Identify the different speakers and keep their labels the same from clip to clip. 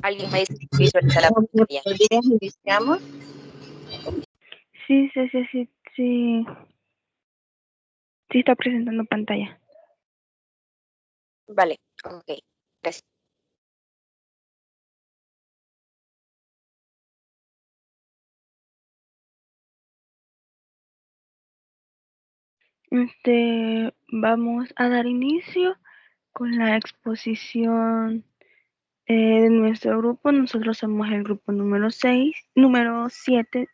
Speaker 1: ¿Alguien me dice que visualiza la pantalla?
Speaker 2: Buenos días, iniciamos.
Speaker 3: Sí. Sí está presentando pantalla.
Speaker 1: Vale, ok, gracias.
Speaker 3: Vamos a dar inicio con la exposición de nuestro grupo. Nosotros somos el grupo número 7,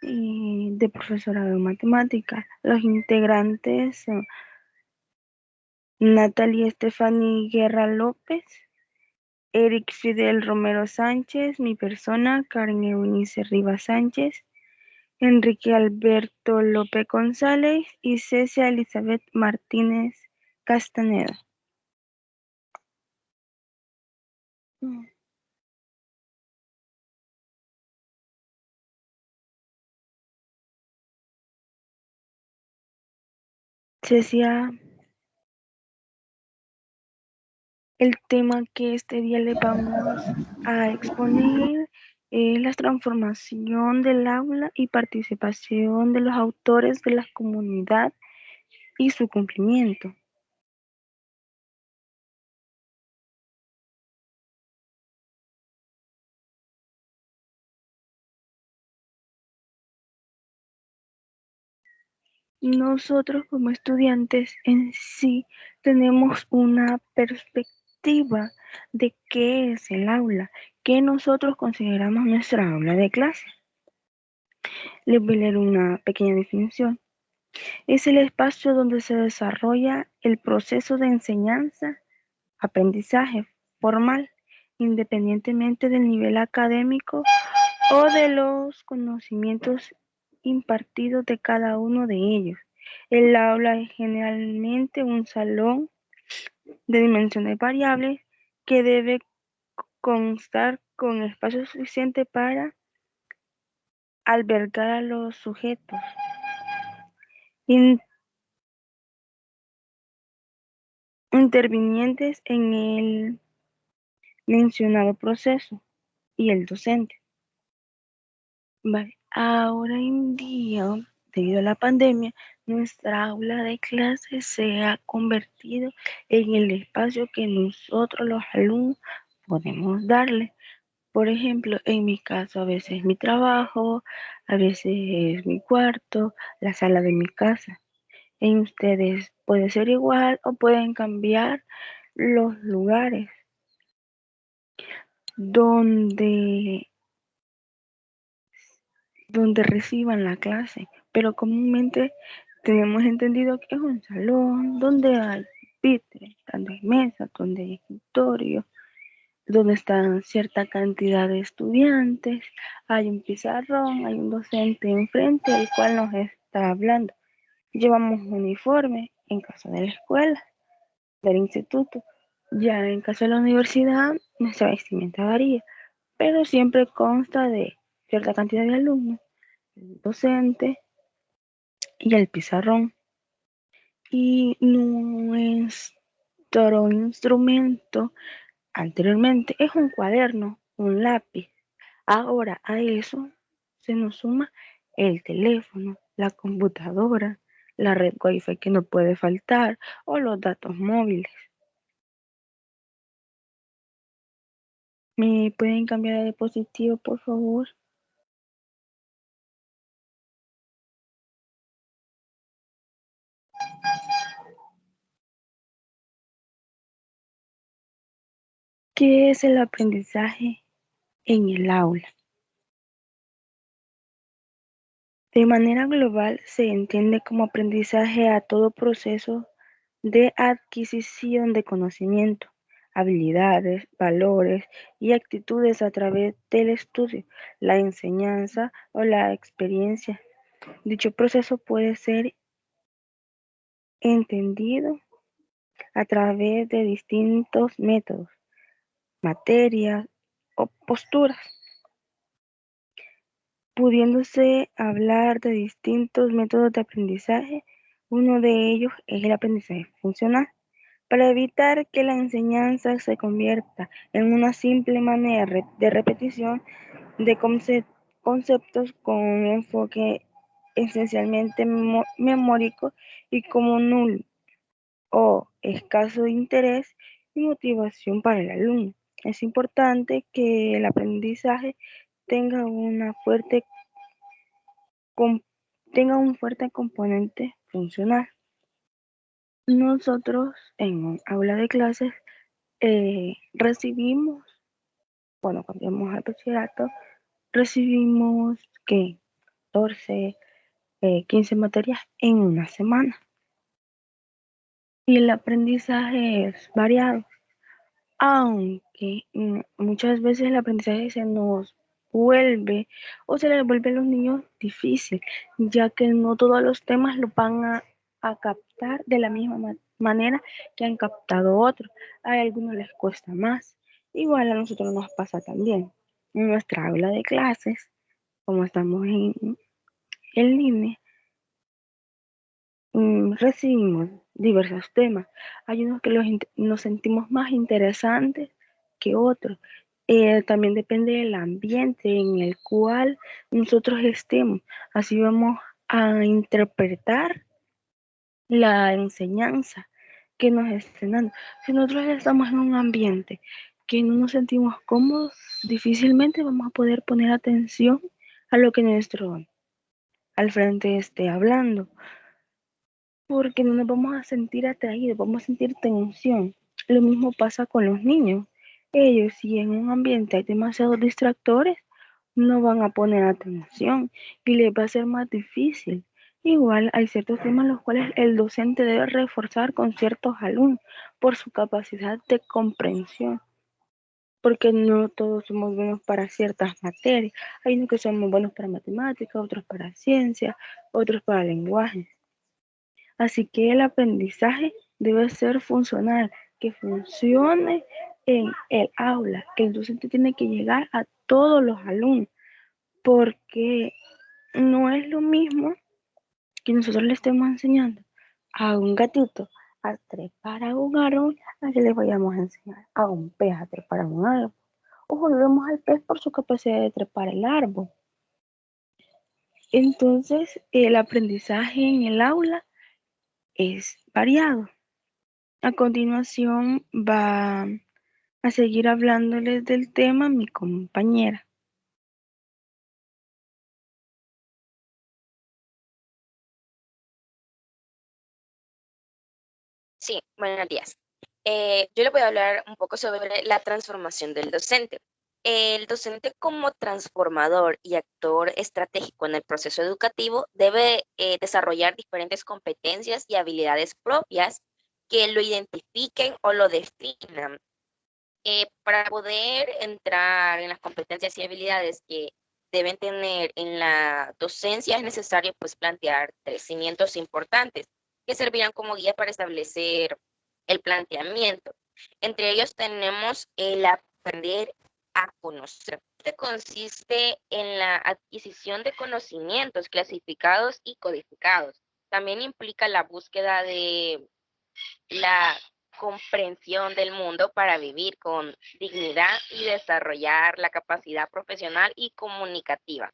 Speaker 3: y de profesorado de matemáticas. Los integrantes son Natalie Estefany Guerra López, Eric Fidel Romero Sánchez, mi persona, Karen Eunice Rivas Sánchez, Enrique Alberto López González y Cecia Elizabeth Martínez Castaneda. Cecia, el tema que este día le vamos a exponer es la transformación del aula y participación de los autores de la comunidad y su cumplimiento. Nosotros como estudiantes en sí tenemos una perspectiva de qué es el aula, qué nosotros consideramos nuestra aula de clase. Les voy a leer una pequeña definición. Es el espacio donde se desarrolla el proceso de enseñanza, aprendizaje formal, independientemente del nivel académico o de los conocimientos impartidos de cada uno de ellos. El aula es generalmente un salón de dimensiones variables que debe constar con espacio suficiente para albergar a los sujetos intervinientes en el mencionado proceso y el docente. Vale. Ahora en día, debido a la pandemia, nuestra aula de clases se ha convertido en el espacio que nosotros los alumnos podemos darle. Por ejemplo, en mi caso, a veces es mi trabajo, a veces es mi cuarto, la sala de mi casa. En ustedes puede ser igual o pueden cambiar los lugares donde reciban la clase, pero comúnmente tenemos entendido que es un salón donde hay pupitres, donde hay mesas, donde hay escritorio, donde están cierta cantidad de estudiantes, hay un pizarrón, hay un docente enfrente el cual nos está hablando. Llevamos uniforme en caso de la escuela, del instituto. Ya en caso de la universidad, nuestra vestimenta varía, pero siempre consta de cierta cantidad de alumnos, el docente y el pizarrón. Y nuestro instrumento anteriormente es un cuaderno, un lápiz. Ahora a eso se nos suma el teléfono, la computadora, la red Wi-Fi que no puede faltar o los datos móviles. ¿Me pueden cambiar de diapositiva, por favor? ¿Qué es el aprendizaje en el aula? De manera global, se entiende como aprendizaje a todo proceso de adquisición de conocimiento, habilidades, valores y actitudes a través del estudio, la enseñanza o la experiencia. Dicho proceso puede ser entendido a través de distintos métodos, materias o posturas, pudiéndose hablar de distintos métodos de aprendizaje. Uno de ellos es el aprendizaje funcional. Para evitar que la enseñanza se convierta en una simple manera de repetición de conceptos con un enfoque esencialmente memórico y como nulo o escaso de interés y motivación para el alumno. Es importante que el aprendizaje tenga com- tenga un fuerte componente funcional. Nosotros en un aula de clases recibimos, bueno, cuando íbamos al bachillerato, recibimos que 14, 15 materias en una semana. Y el aprendizaje es variado, aunque muchas veces el aprendizaje se nos vuelve o se les vuelve a los niños difícil, ya que no todos los temas lo van a captar de la misma manera que han captado otros. A algunos les cuesta más. Igual a nosotros nos pasa también. En nuestra aula de clases, como estamos en línea, recibimos diversos temas. Hay unos que nos sentimos más interesantes que otros. También depende del ambiente en el cual nosotros estemos. Así vamos a interpretar la enseñanza que nos estén dando. Si nosotros estamos en un ambiente que no nos sentimos cómodos, difícilmente vamos a poder poner atención a lo que nuestro al frente esté hablando, porque no nos vamos a sentir atraídos, vamos a sentir tensión. Lo mismo pasa con los niños. Ellos, si en un ambiente hay demasiados distractores, no van a poner atención y les va a ser más difícil. Igual hay ciertos temas los cuales el docente debe reforzar con ciertos alumnos por su capacidad de comprensión, porque no todos somos buenos para ciertas materias. Hay unos que somos buenos para matemáticas, otros para ciencia, otros para lenguaje. Así que el aprendizaje debe ser funcional, que funcione en el aula, que el docente tiene que llegar a todos los alumnos, porque no es lo mismo que nosotros le estemos enseñando a un gatito a trepar a un árbol, a que le vayamos a enseñar a un pez a trepar a un árbol. O volvemos al pez por su capacidad de trepar el árbol. Entonces, el aprendizaje en el aula es variado. A continuación va a seguir hablándoles del tema mi compañera.
Speaker 1: Sí, buenos días. Yo le voy a hablar un poco sobre la transformación del docente. El docente como transformador y actor estratégico en el proceso educativo debe desarrollar diferentes competencias y habilidades propias que lo identifiquen o lo definan. Para poder entrar en las competencias y habilidades que deben tener en la docencia es necesario pues plantear 3 cimientos importantes que servirán como guía para establecer el planteamiento. Entre ellos tenemos el aprender a conocer. Este consiste en la adquisición de conocimientos clasificados y codificados. También implica la búsqueda de la comprensión del mundo para vivir con dignidad y desarrollar la capacidad profesional y comunicativa.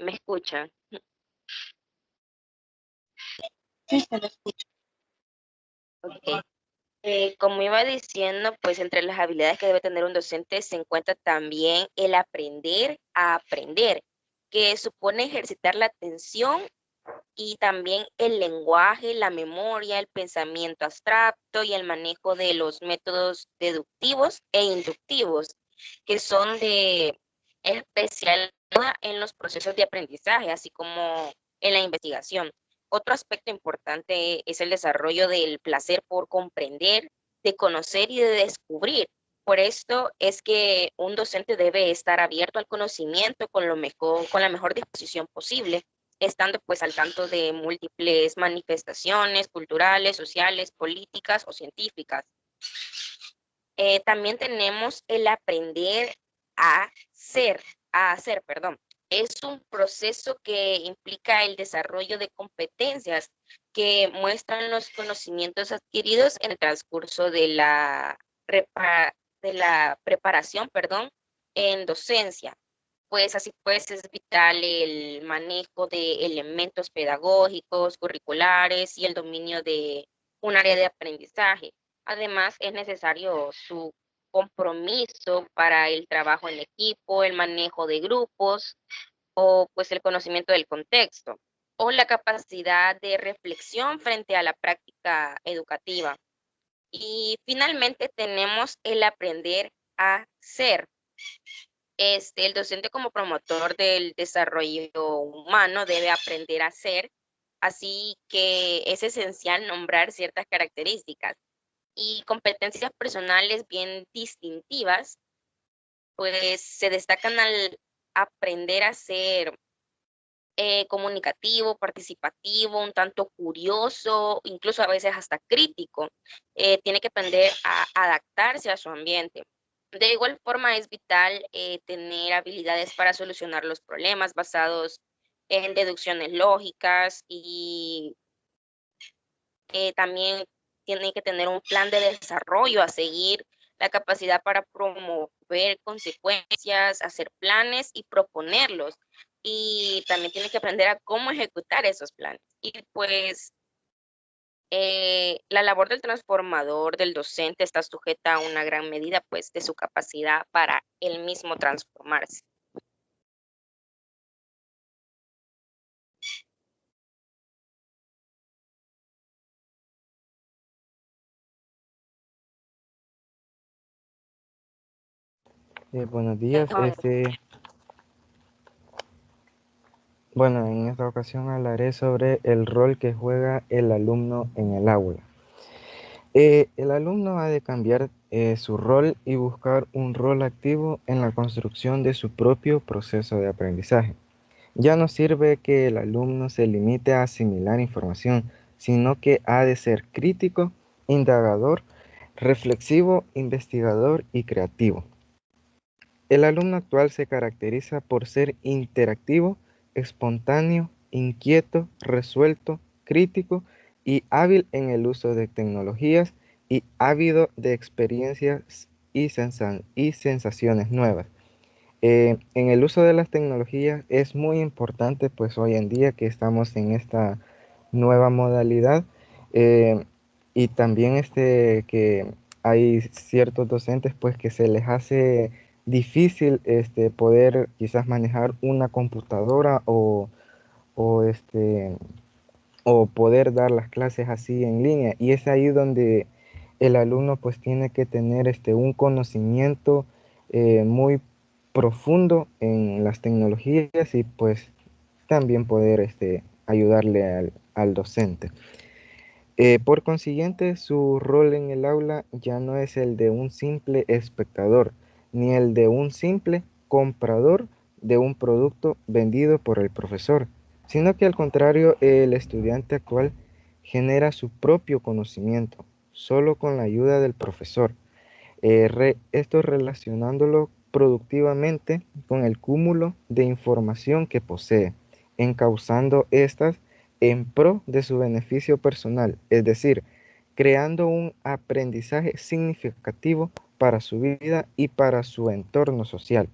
Speaker 1: ¿Me escuchan?
Speaker 3: Sí, se lo escucho.
Speaker 1: Ok. Como iba diciendo, pues entre las habilidades que debe tener un docente se encuentra también el aprender a aprender, que supone ejercitar la atención y también el lenguaje, la memoria, el pensamiento abstracto y el manejo de los métodos deductivos e inductivos, que son de especial ayuda en los procesos de aprendizaje, así como en la investigación. Otro aspecto importante es el desarrollo del placer por comprender, de conocer y de descubrir. Por esto es que un docente debe estar abierto al conocimiento con lo mejor, con la mejor disposición posible, estando pues al tanto de múltiples manifestaciones culturales, sociales, políticas o científicas. También tenemos el aprender a hacer, perdón. Es un proceso que implica el desarrollo de competencias que muestran los conocimientos adquiridos en el transcurso de de la preparación, perdón, en docencia. Pues así pues es vital el manejo de elementos pedagógicos, curriculares y el dominio de un área de aprendizaje. Además, es necesario su compromiso para el trabajo en equipo, el manejo de grupos o pues el conocimiento del contexto o la capacidad de reflexión frente a la práctica educativa. Y finalmente tenemos el aprender a ser. El docente como promotor del desarrollo humano debe aprender a ser, así que es esencial nombrar ciertas características y competencias personales bien distintivas, pues se destacan al aprender a ser comunicativo, participativo, un tanto curioso, incluso a veces hasta crítico. Tiene que aprender a adaptarse a su ambiente. De igual forma, es vital tener habilidades para solucionar los problemas basados en deducciones lógicas y también tiene que tener un plan de desarrollo a seguir, la capacidad para promover consecuencias, hacer planes y proponerlos. Y también tiene que aprender a cómo ejecutar esos planes. Y pues la labor del transformador, del docente, está sujeta a una gran medida pues de su capacidad para él mismo transformarse.
Speaker 2: Buenos días. Bueno, en esta ocasión hablaré sobre el rol que juega el alumno en el aula. El alumno ha de cambiar su rol y buscar un rol activo en la construcción de su propio proceso de aprendizaje. Ya no sirve que el alumno se limite a asimilar información, sino que ha de ser crítico, indagador, reflexivo, investigador y creativo. El alumno actual se caracteriza por ser interactivo, espontáneo, inquieto, resuelto, crítico y hábil en el uso de tecnologías y ávido de experiencias y sensaciones nuevas. En el uso de las tecnologías es muy importante, pues hoy en día que estamos en esta nueva modalidad, eh, y también que hay ciertos docentes pues que se les hace difícil poder quizás manejar una computadora o, este, o poder dar las clases así en línea, y es ahí donde el alumno pues tiene que tener un conocimiento muy profundo en las tecnologías y pues también poder ayudarle al docente. Por consiguiente, su rol en el aula ya no es el de un simple espectador, ni el de un simple comprador de un producto vendido por el profesor, sino que al contrario, el estudiante actual genera su propio conocimiento, solo con la ayuda del profesor. Esto relacionándolo productivamente con el cúmulo de información que posee, encauzando estas en pro de su beneficio personal, es decir, creando un aprendizaje significativo para su vida y para su entorno social.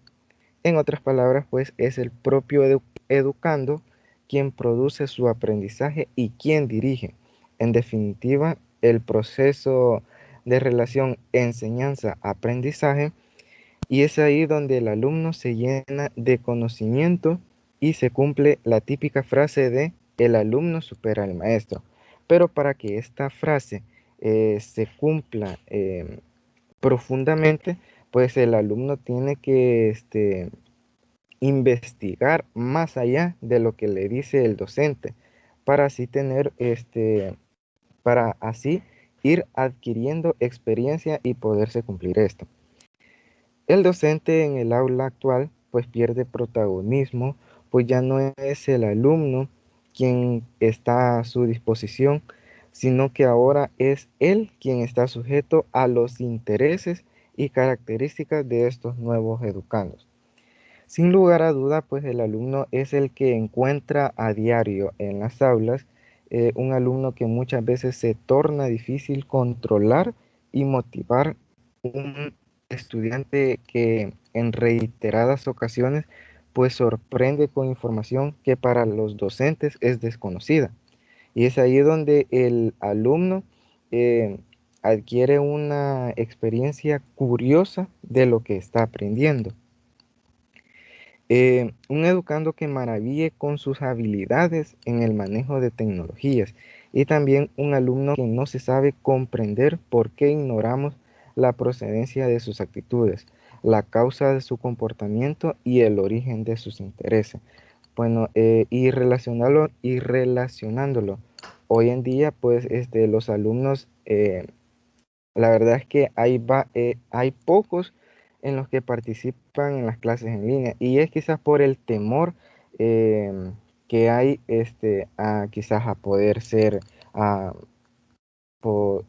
Speaker 2: En otras palabras, pues es el propio educando quien produce su aprendizaje y quien dirige. En definitiva, el proceso de relación enseñanza-aprendizaje, y es ahí donde el alumno se llena de conocimiento y se cumple la típica frase de el alumno supera al maestro. Pero para que esta frase se cumpla profundamente, pues el alumno tiene que investigar más allá de lo que le dice el docente, para así tener para así ir adquiriendo experiencia y poderse cumplir esto. El docente en el aula actual pues pierde protagonismo, pues ya no es el alumno quien está a su disposición, sino que ahora es él quien está sujeto a los intereses y características de estos nuevos educandos. Sin lugar a duda, pues el alumno es el que encuentra a diario en las aulas un alumno que muchas veces se torna difícil controlar y motivar, un estudiante que en reiteradas ocasiones pues sorprende con información que para los docentes es desconocida. Y es ahí donde el alumno eh, adquiere una experiencia curiosa de lo que está aprendiendo. Un educando que maraville con sus habilidades en el manejo de tecnologías y también un alumno que no se sabe comprender por qué ignoramos la procedencia de sus actitudes, la causa de su comportamiento y el origen de sus intereses. Bueno, y relacionándolo, hoy en día, pues, los alumnos, la verdad es que hay pocos en los que participan en las clases en línea, y es quizás por el temor que hay, quizás a poder ser, a,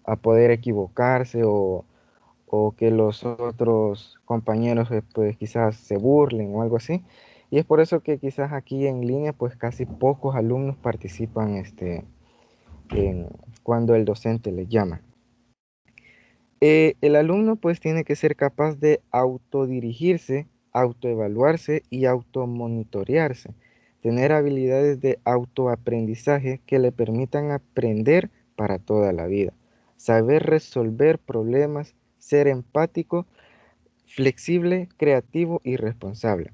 Speaker 2: a poder equivocarse, o que los otros compañeros pues quizás se burlen o algo así. Y es por eso que quizás aquí en línea pues casi pocos alumnos participan cuando el docente les llama. El alumno pues tiene que ser capaz de autodirigirse, autoevaluarse y automonitorearse, tener habilidades de autoaprendizaje que le permitan aprender para toda la vida, saber resolver problemas, ser empático, flexible, creativo y responsable.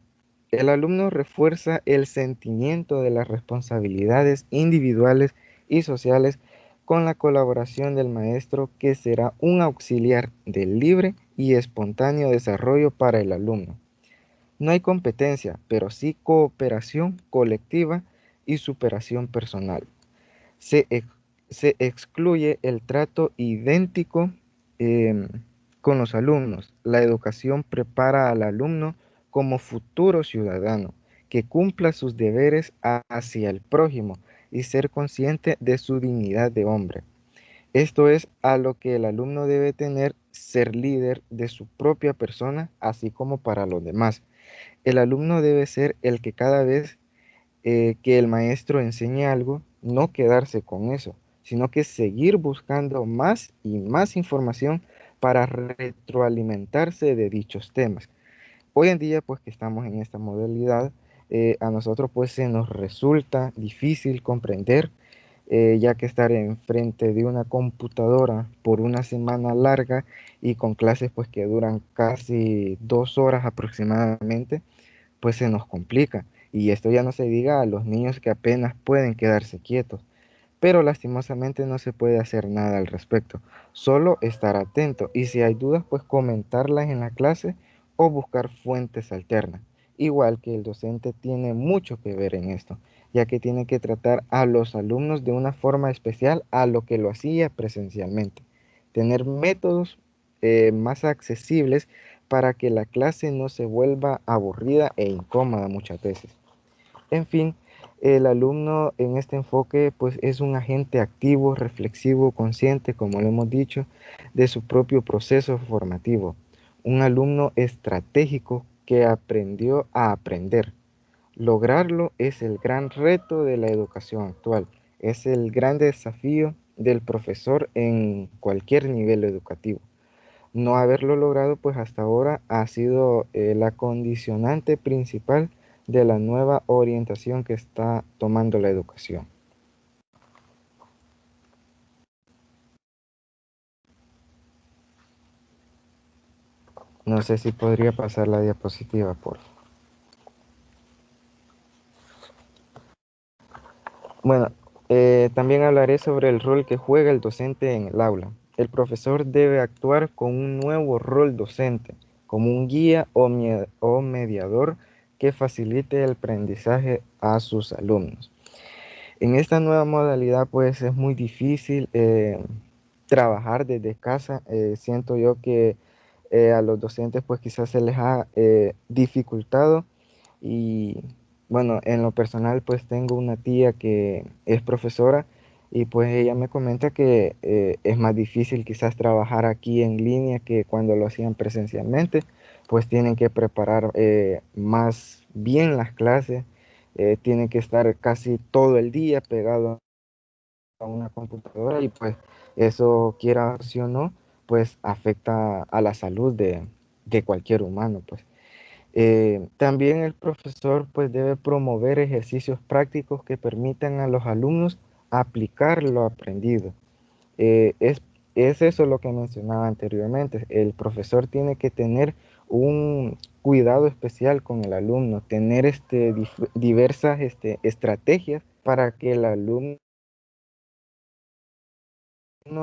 Speaker 2: El alumno refuerza el sentimiento de las responsabilidades individuales y sociales con la colaboración del maestro, que será un auxiliar del libre y espontáneo desarrollo para el alumno. No hay competencia, pero sí cooperación colectiva y superación personal. Se, ex- Se excluye el trato idéntico em, con los alumnos. La educación prepara al alumno como futuro ciudadano, que cumpla sus deberes hacia el prójimo y ser consciente de su dignidad de hombre. Esto es a lo que el alumno debe tener: ser líder de su propia persona, así como para los demás. El alumno debe ser el que cada vez que el maestro enseñe algo, no quedarse con eso, sino que seguir buscando más y más información para retroalimentarse de dichos temas. Hoy en día, pues que estamos en esta modalidad, a nosotros pues se nos resulta difícil comprender, ya que estar enfrente de una computadora por una semana larga y con clases pues que duran casi 2 horas aproximadamente, pues se nos complica. Y esto ya no se diga a los niños que apenas pueden quedarse quietos. Pero lastimosamente no se puede hacer nada al respecto. Solo estar atento, y si hay dudas, pues comentarlas en la clase o buscar fuentes alternas. Igual que el docente tiene mucho que ver en esto, ya que tiene que tratar a los alumnos de una forma especial a lo que lo hacía presencialmente. Tener métodos más accesibles para que la clase no se vuelva aburrida e incómoda muchas veces. En fin, el alumno en este enfoque pues es un agente activo, reflexivo, consciente, como lo hemos dicho, de su propio proceso formativo. Un alumno estratégico que aprendió a aprender. Lograrlo es el gran reto de la educación actual. Es el gran desafío del profesor en cualquier nivel educativo. No haberlo logrado pues hasta ahora ha sido la condicionante principal de la nueva orientación que está tomando la educación. No sé si podría pasar la diapositiva, por favor. Bueno, también hablaré sobre el rol que juega el docente en el aula. El profesor debe actuar con un nuevo rol docente, como un guía o mediador que facilite el aprendizaje a sus alumnos. En esta nueva modalidad, pues es muy difícil trabajar desde casa. Siento yo que a los docentes, pues quizás se les ha dificultado. Y bueno, en lo personal, pues tengo una tía que es profesora Y pues ella me comenta que es más difícil quizás trabajar aquí en línea que cuando lo hacían presencialmente, pues tienen que preparar más bien las clases, tienen que estar casi todo el día pegado a una computadora y pues eso, quiera o no, pues afecta a la salud de cualquier humano, pues. También el profesor pues debe promover ejercicios prácticos que permitan a los alumnos aplicar lo aprendido. Eh, es, es eso lo que mencionaba anteriormente. El profesor tiene que tener un cuidado especial con el alumno, tener diversas estrategias para que el alumno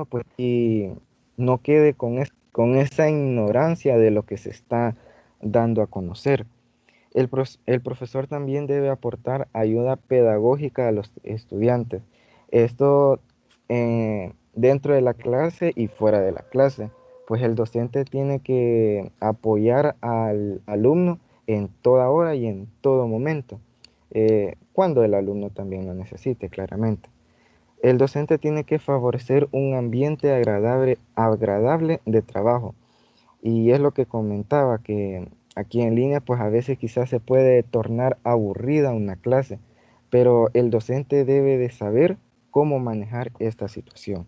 Speaker 2: pues, y no quede con esa ignorancia de lo que se está dando a conocer. El profesor también debe aportar ayuda pedagógica a los estudiantes. Esto dentro de la clase y fuera de la clase, pues el docente tiene que apoyar al alumno en toda hora y en todo momento, cuando el alumno también lo necesite, claramente. El docente tiene que favorecer un ambiente agradable de trabajo. Y es lo que comentaba, que aquí en línea pues a veces quizás se puede tornar aburrida una clase, pero el docente debe de saber cómo manejar esta situación.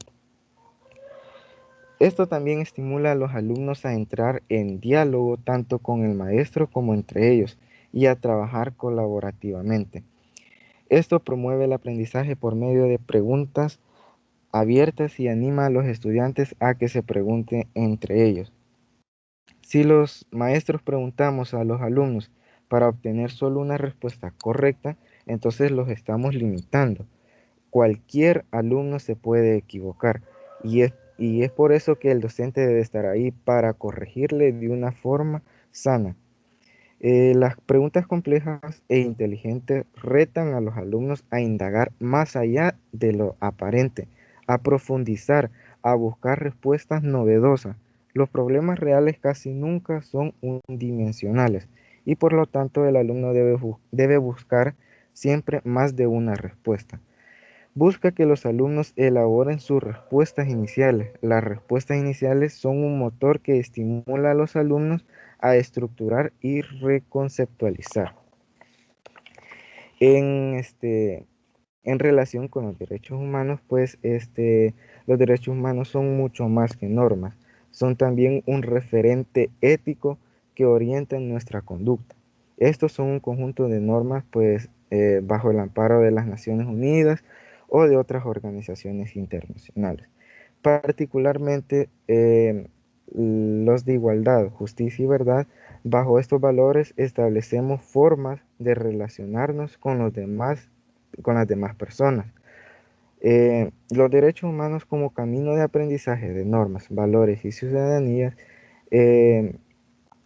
Speaker 2: Esto también estimula a los alumnos a entrar en diálogo tanto con el maestro como entre ellos y a trabajar colaborativamente. Esto promueve el aprendizaje por medio de preguntas abiertas y anima a los estudiantes a que se pregunten entre ellos. Si los maestros preguntamos a los alumnos para obtener solo una respuesta correcta, entonces los estamos limitando. Cualquier alumno se puede equivocar y es por eso que el docente debe estar ahí para corregirle de una forma sana. Las preguntas complejas e inteligentes retan a los alumnos a indagar más allá de lo aparente, a profundizar, a buscar respuestas novedosas. Los problemas reales casi nunca son unidimensionales y por lo tanto el alumno debe buscar siempre más de una respuesta. Busca que los alumnos elaboren sus respuestas iniciales. Las respuestas iniciales son un motor que estimula a los alumnos a estructurar y reconceptualizar. En, en relación con los derechos humanos, pues los derechos humanos son mucho más que normas. Son también un referente ético que orienta nuestra conducta. Estos son un conjunto de normas, pues, bajo el amparo de las Naciones Unidas o de otras organizaciones internacionales. Particularmente los de igualdad, justicia y verdad. Bajo estos valores establecemos formas de relacionarnos con las demás personas. Los derechos humanos como camino de aprendizaje de normas, valores y ciudadanía. eh,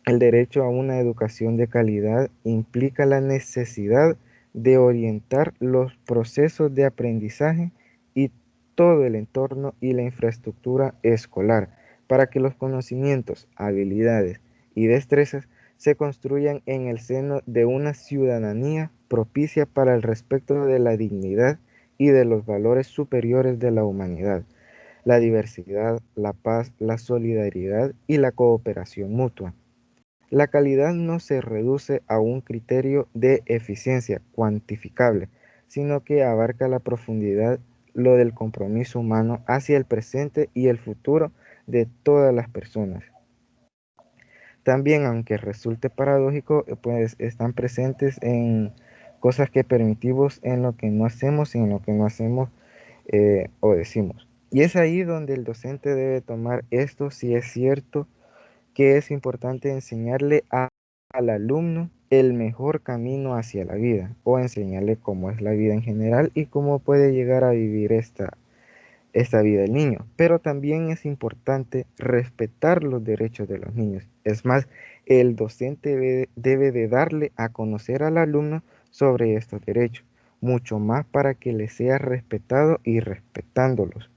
Speaker 2: el derecho a una educación de calidad implica la necesidad de orientar los procesos de aprendizaje y todo el entorno y la infraestructura escolar para que los conocimientos, habilidades y destrezas se construyan en el seno de una ciudadanía propicia para el respeto de la dignidad y de los valores superiores de la humanidad, la diversidad, la paz, la solidaridad y la cooperación mutua. La calidad no se reduce a un criterio de eficiencia cuantificable, sino que abarca la profundidad, lo del compromiso humano hacia el presente y el futuro de todas las personas. También, aunque resulte paradójico, pues están presentes en cosas que permitimos en lo que no hacemos y en lo que no hacemos o decimos. Y es ahí donde el docente debe tomar esto, si es cierto que es importante enseñarle al alumno el mejor camino hacia la vida o enseñarle cómo es la vida en general y cómo puede llegar a vivir esta vida el niño. Pero también es importante respetar los derechos de los niños. Es más, el docente debe de darle a conocer al alumno sobre estos derechos, mucho más para que le sea respetado y respetándolos.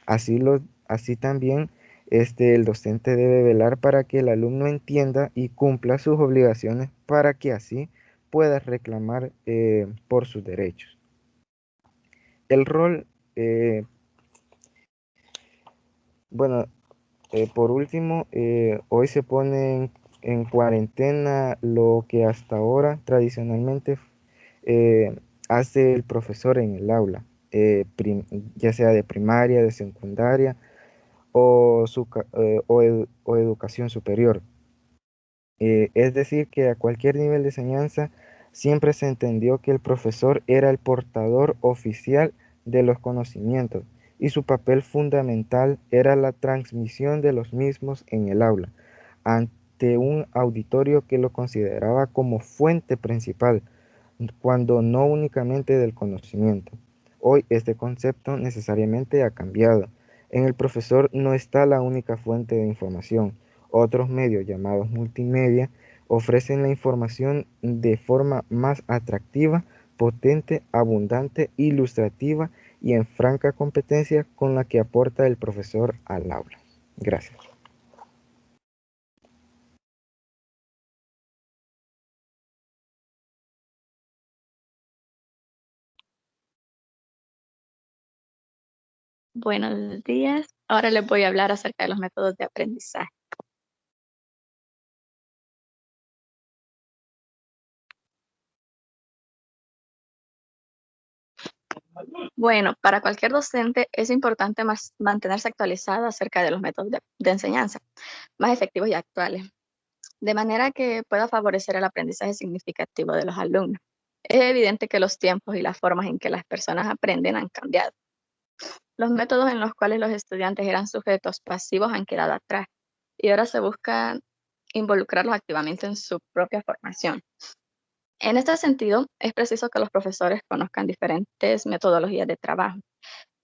Speaker 2: Así también el docente debe velar para que el alumno entienda y cumpla sus obligaciones para que así pueda reclamar por sus derechos. El rol Bueno, por último, hoy se pone en cuarentena lo que hasta ahora tradicionalmente hace el profesor en el aula, ya sea de primaria, de secundaria o educación superior. Es decir, que a cualquier nivel de enseñanza siempre se entendió que el profesor era el portador oficial de los conocimientos y su papel fundamental era la transmisión de los mismos en el aula, ante un auditorio que lo consideraba como fuente principal, cuando no únicamente del conocimiento. Hoy este concepto necesariamente ha cambiado. En el profesor no está la única fuente de información. Otros medios llamados multimedia ofrecen la información de forma más atractiva, potente, abundante, ilustrativa y en franca competencia con la que aporta el profesor al aula. Gracias.
Speaker 4: Buenos días. Ahora les voy a hablar acerca de los métodos de aprendizaje. Bueno, para cualquier docente es importante mantenerse actualizado acerca de los métodos de enseñanza más efectivos y actuales, de manera que pueda favorecer el aprendizaje significativo de los alumnos. Es evidente que los tiempos y las formas en que las personas aprenden han cambiado. Los métodos en los cuales los estudiantes eran sujetos pasivos han quedado atrás y ahora se busca involucrarlos activamente en su propia formación. En este sentido, es preciso que los profesores conozcan diferentes metodologías de trabajo,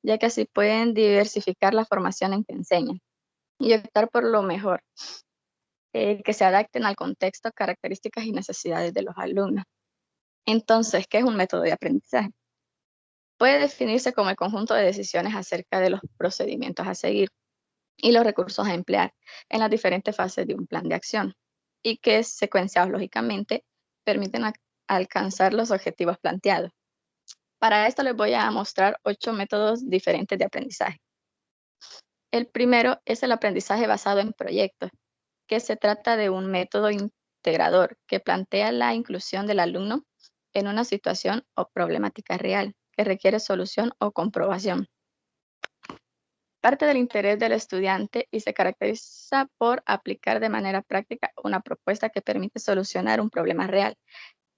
Speaker 4: ya que así pueden diversificar la formación en que enseñan y optar por lo mejor, que se adapten al contexto, características y necesidades de los alumnos. Entonces, ¿qué es un método de aprendizaje? Puede definirse como el conjunto de decisiones acerca de los procedimientos a seguir y los recursos a emplear en las diferentes fases de un plan de acción y que, secuenciados lógicamente, permiten alcanzar los objetivos planteados. Para esto les voy a mostrar 8 métodos diferentes de aprendizaje. El primero es el aprendizaje basado en proyectos, que se trata de un método integrador que plantea la inclusión del alumno en una situación o problemática real que requiere solución o comprobación. Parte del interés del estudiante y se caracteriza por aplicar de manera práctica una propuesta que permite solucionar un problema real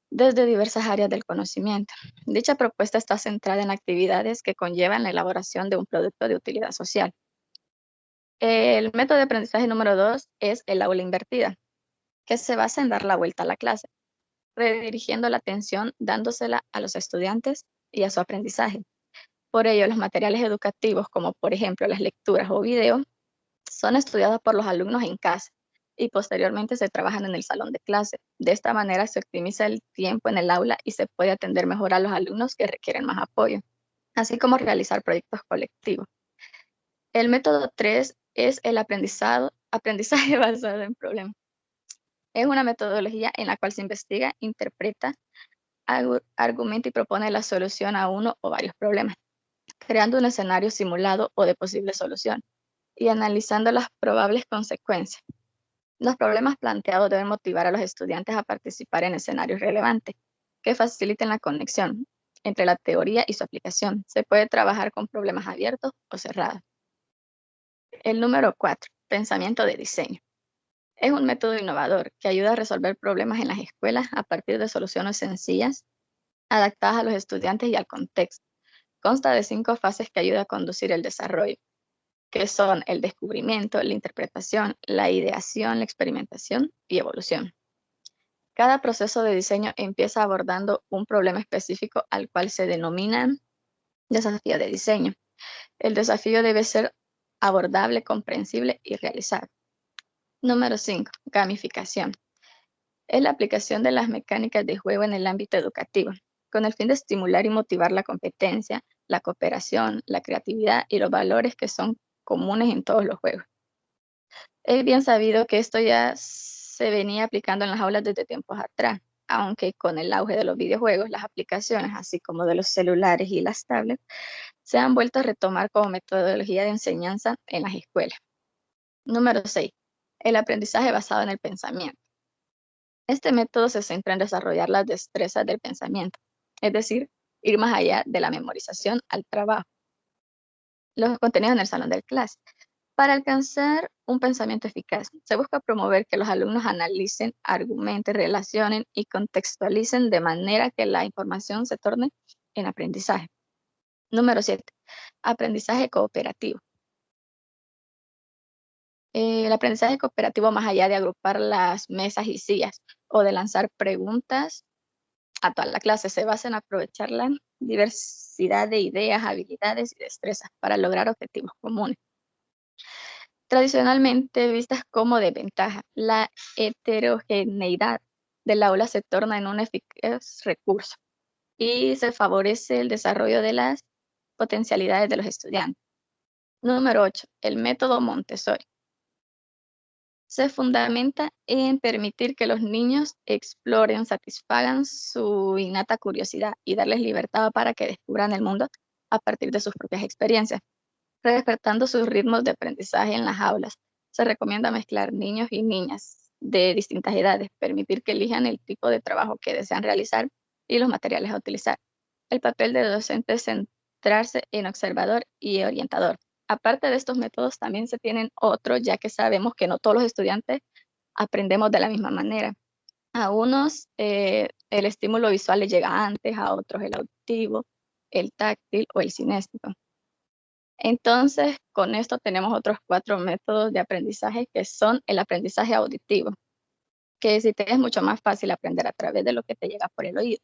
Speaker 4: desde diversas áreas del conocimiento. Dicha propuesta está centrada en actividades que conllevan la elaboración de un producto de utilidad social. El método de aprendizaje número 2 es el aula invertida, que se basa en dar la vuelta a la clase, redirigiendo la atención, dándosela a los estudiantes y a su aprendizaje. Por ello, los materiales educativos, como por ejemplo las lecturas o videos, son estudiados por los alumnos en casa y posteriormente se trabajan en el salón de clase. De esta manera se optimiza el tiempo en el aula y se puede atender mejor a los alumnos que requieren más apoyo, así como realizar proyectos colectivos. El método 3 es el aprendizaje basado en problemas. Es una metodología en la cual se investiga, interpreta, argumenta y propone la solución a uno o varios problemas, creando un escenario simulado o de posible solución y analizando las probables consecuencias. Los problemas planteados deben motivar a los estudiantes a participar en escenarios relevantes que faciliten la conexión entre la teoría y su aplicación. Se puede trabajar con problemas abiertos o cerrados. El número 4, pensamiento de diseño. Es un método innovador que ayuda a resolver problemas en las escuelas a partir de soluciones sencillas, adaptadas a los estudiantes y al contexto. Consta de 5 fases que ayudan a conducir el desarrollo, que son el descubrimiento, la interpretación, la ideación, la experimentación y evolución. Cada proceso de diseño empieza abordando un problema específico al cual se denomina desafío de diseño. El desafío debe ser abordable, comprensible y realizable. Número 5. Gamificación. Es la aplicación de las mecánicas de juego en el ámbito educativo, con el fin de estimular y motivar la competencia, la cooperación, la creatividad y los valores que son comunes en todos los juegos. Es bien sabido que esto ya se venía aplicando en las aulas desde tiempos atrás, aunque con el auge de los videojuegos, las aplicaciones, así como de los celulares y las tablets, se han vuelto a retomar como metodología de enseñanza en las escuelas. Número 6. El aprendizaje basado en el pensamiento. Este método se centra en desarrollar las destrezas del pensamiento, es decir, ir más allá de la memorización al trabajo. Los contenidos en el salón de clase. Para alcanzar un pensamiento eficaz, se busca promover que los alumnos analicen, argumenten, relacionen y contextualicen de manera que la información se torne en aprendizaje. Número 7. Aprendizaje cooperativo. El aprendizaje cooperativo, más allá de agrupar las mesas y sillas o de lanzar preguntas a toda la clase, se basa en aprovechar la diversidad de ideas, habilidades y destrezas para lograr objetivos comunes. Tradicionalmente vistas como desventaja, la heterogeneidad del aula se torna en un eficaz recurso y se favorece el desarrollo de las potencialidades de los estudiantes. Número 8. El método Montessori. Se fundamenta en permitir que los niños exploren, satisfagan su innata curiosidad y darles libertad para que descubran el mundo a partir de sus propias experiencias, respetando sus ritmos de aprendizaje en las aulas. Se recomienda mezclar niños y niñas de distintas edades, permitir que elijan el tipo de trabajo que desean realizar y los materiales a utilizar. El papel de docente es centrarse en observador y orientador. Aparte de estos métodos, también se tienen otros, ya que sabemos que no todos los estudiantes aprendemos de la misma manera. A unos el estímulo visual les llega antes, a otros el auditivo, el táctil o el cinésico. Entonces, con esto tenemos otros 4 métodos de aprendizaje que son el aprendizaje auditivo, que si te es mucho más fácil aprender a través de lo que te llega por el oído.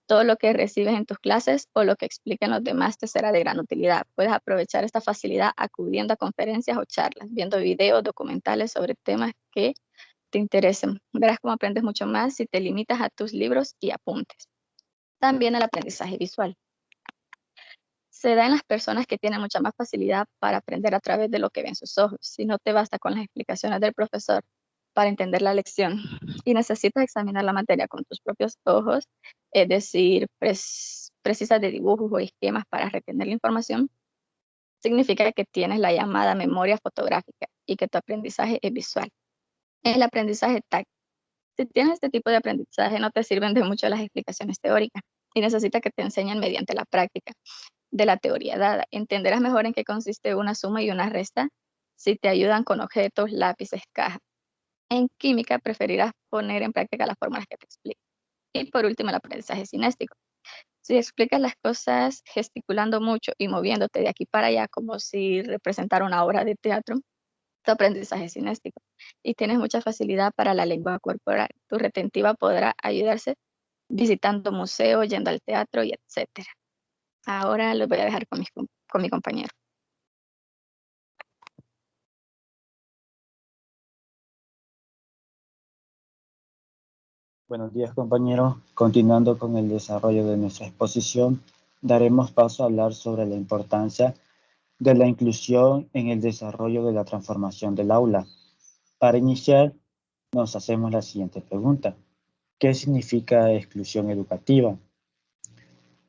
Speaker 4: Todo lo que recibes en tus clases o lo que expliquen los demás te será de gran utilidad. Puedes aprovechar esta facilidad acudiendo a conferencias o charlas, viendo videos, documentales sobre temas que te interesen. Verás cómo aprendes mucho más si te limitas a tus libros y apuntes. También el aprendizaje visual. Se da en las personas que tienen mucha más facilidad para aprender a través de lo que ven sus ojos. Si no te basta con las explicaciones del profesor para entender la lección y necesitas examinar la materia con tus propios ojos, es decir, precisas de dibujos o esquemas para retener la información, significa que tienes la llamada memoria fotográfica y que tu aprendizaje es visual. El aprendizaje táctil. Si tienes este tipo de aprendizaje, no te sirven de mucho las explicaciones teóricas y necesitas que te enseñen mediante la práctica de la teoría dada. Entenderás mejor en qué consiste una suma y una resta si te ayudan con objetos, lápices, cajas. En química preferirás poner en práctica las fórmulas que te explico. Y por último, el aprendizaje cinéstico. Si explicas las cosas gesticulando mucho y moviéndote de aquí para allá como si representara una obra de teatro, tu aprendizaje es cinéstico y tienes mucha facilidad para la lengua corporal. Tu retentiva podrá ayudarse visitando museos, yendo al teatro y etcétera. Ahora los voy a dejar con mi compañero.
Speaker 5: Buenos días, compañeros. Continuando con el desarrollo de nuestra exposición, daremos paso a hablar sobre la importancia de la inclusión en el desarrollo de la transformación del aula. Para iniciar, nos hacemos la siguiente pregunta. ¿Qué significa exclusión educativa?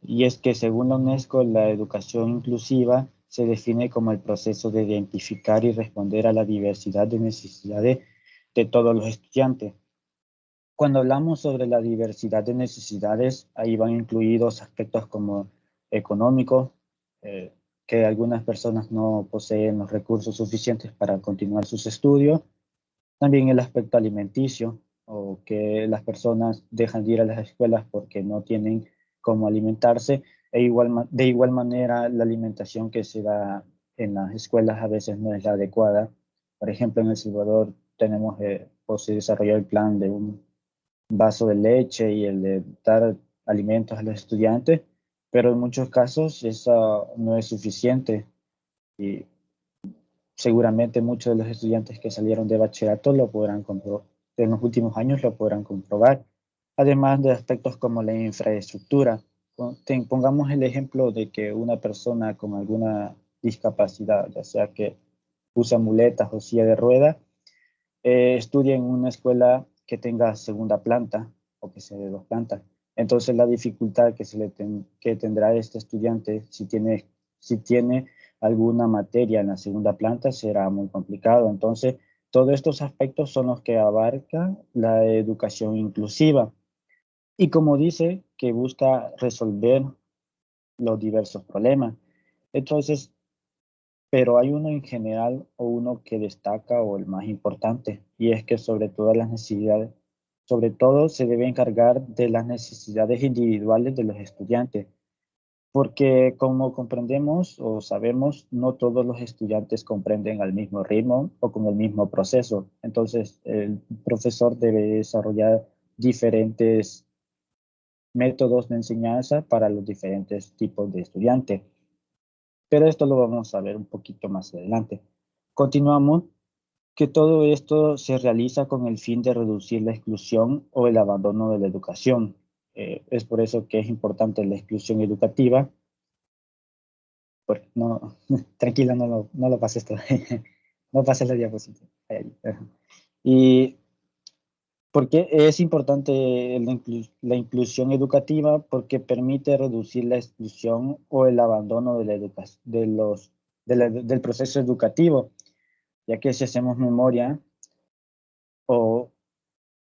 Speaker 5: Y es que según la UNESCO, la educación inclusiva se define como el proceso de identificar y responder a la diversidad de necesidades de todos los estudiantes. Cuando hablamos sobre la diversidad de necesidades, ahí van incluidos aspectos como económicos, que algunas personas no poseen los recursos suficientes para continuar sus estudios. También el aspecto alimenticio, o que las personas dejan de ir a las escuelas porque no tienen cómo alimentarse. De igual manera, la alimentación que se da en las escuelas a veces no es la adecuada. Por ejemplo, en El Salvador tenemos, o se desarrolló el plan de un vaso de leche y el de dar alimentos a los estudiantes, pero en muchos casos eso no es suficiente y seguramente muchos de los estudiantes que salieron de bachillerato lo podrán comprobar, en los últimos años lo podrán comprobar, además de aspectos como la infraestructura. Pongamos el ejemplo de que una persona con alguna discapacidad, ya sea que usa muletas o silla de rueda, estudia en una escuela que tenga segunda planta o que sea de 2 plantas. Entonces la dificultad que tendrá este estudiante si tiene Si tiene alguna materia en la segunda planta, será muy complicado. Entonces, todos estos aspectos son los que abarca la educación inclusiva. Y como dice, que busca resolver los diversos problemas. Entonces, pero hay uno en general o uno que destaca o el más importante, y es que sobre todas las necesidades, sobre todo se debe encargar de las necesidades individuales de los estudiantes, porque como comprendemos o sabemos, no todos los estudiantes comprenden al mismo ritmo o con el mismo proceso. Entonces, el profesor debe desarrollar diferentes métodos de enseñanza para los diferentes tipos de estudiantes. Pero esto lo vamos a ver un poquito más adelante. Continuamos, que todo esto se realiza con el fin de reducir la exclusión o el abandono de la educación. Es por eso que es importante la exclusión educativa. No, tranquila, no lo pases todo. No pases la diapositiva. Y porque es importante la inclusión educativa porque permite reducir la exclusión o el abandono de la del proceso educativo, ya que si hacemos memoria o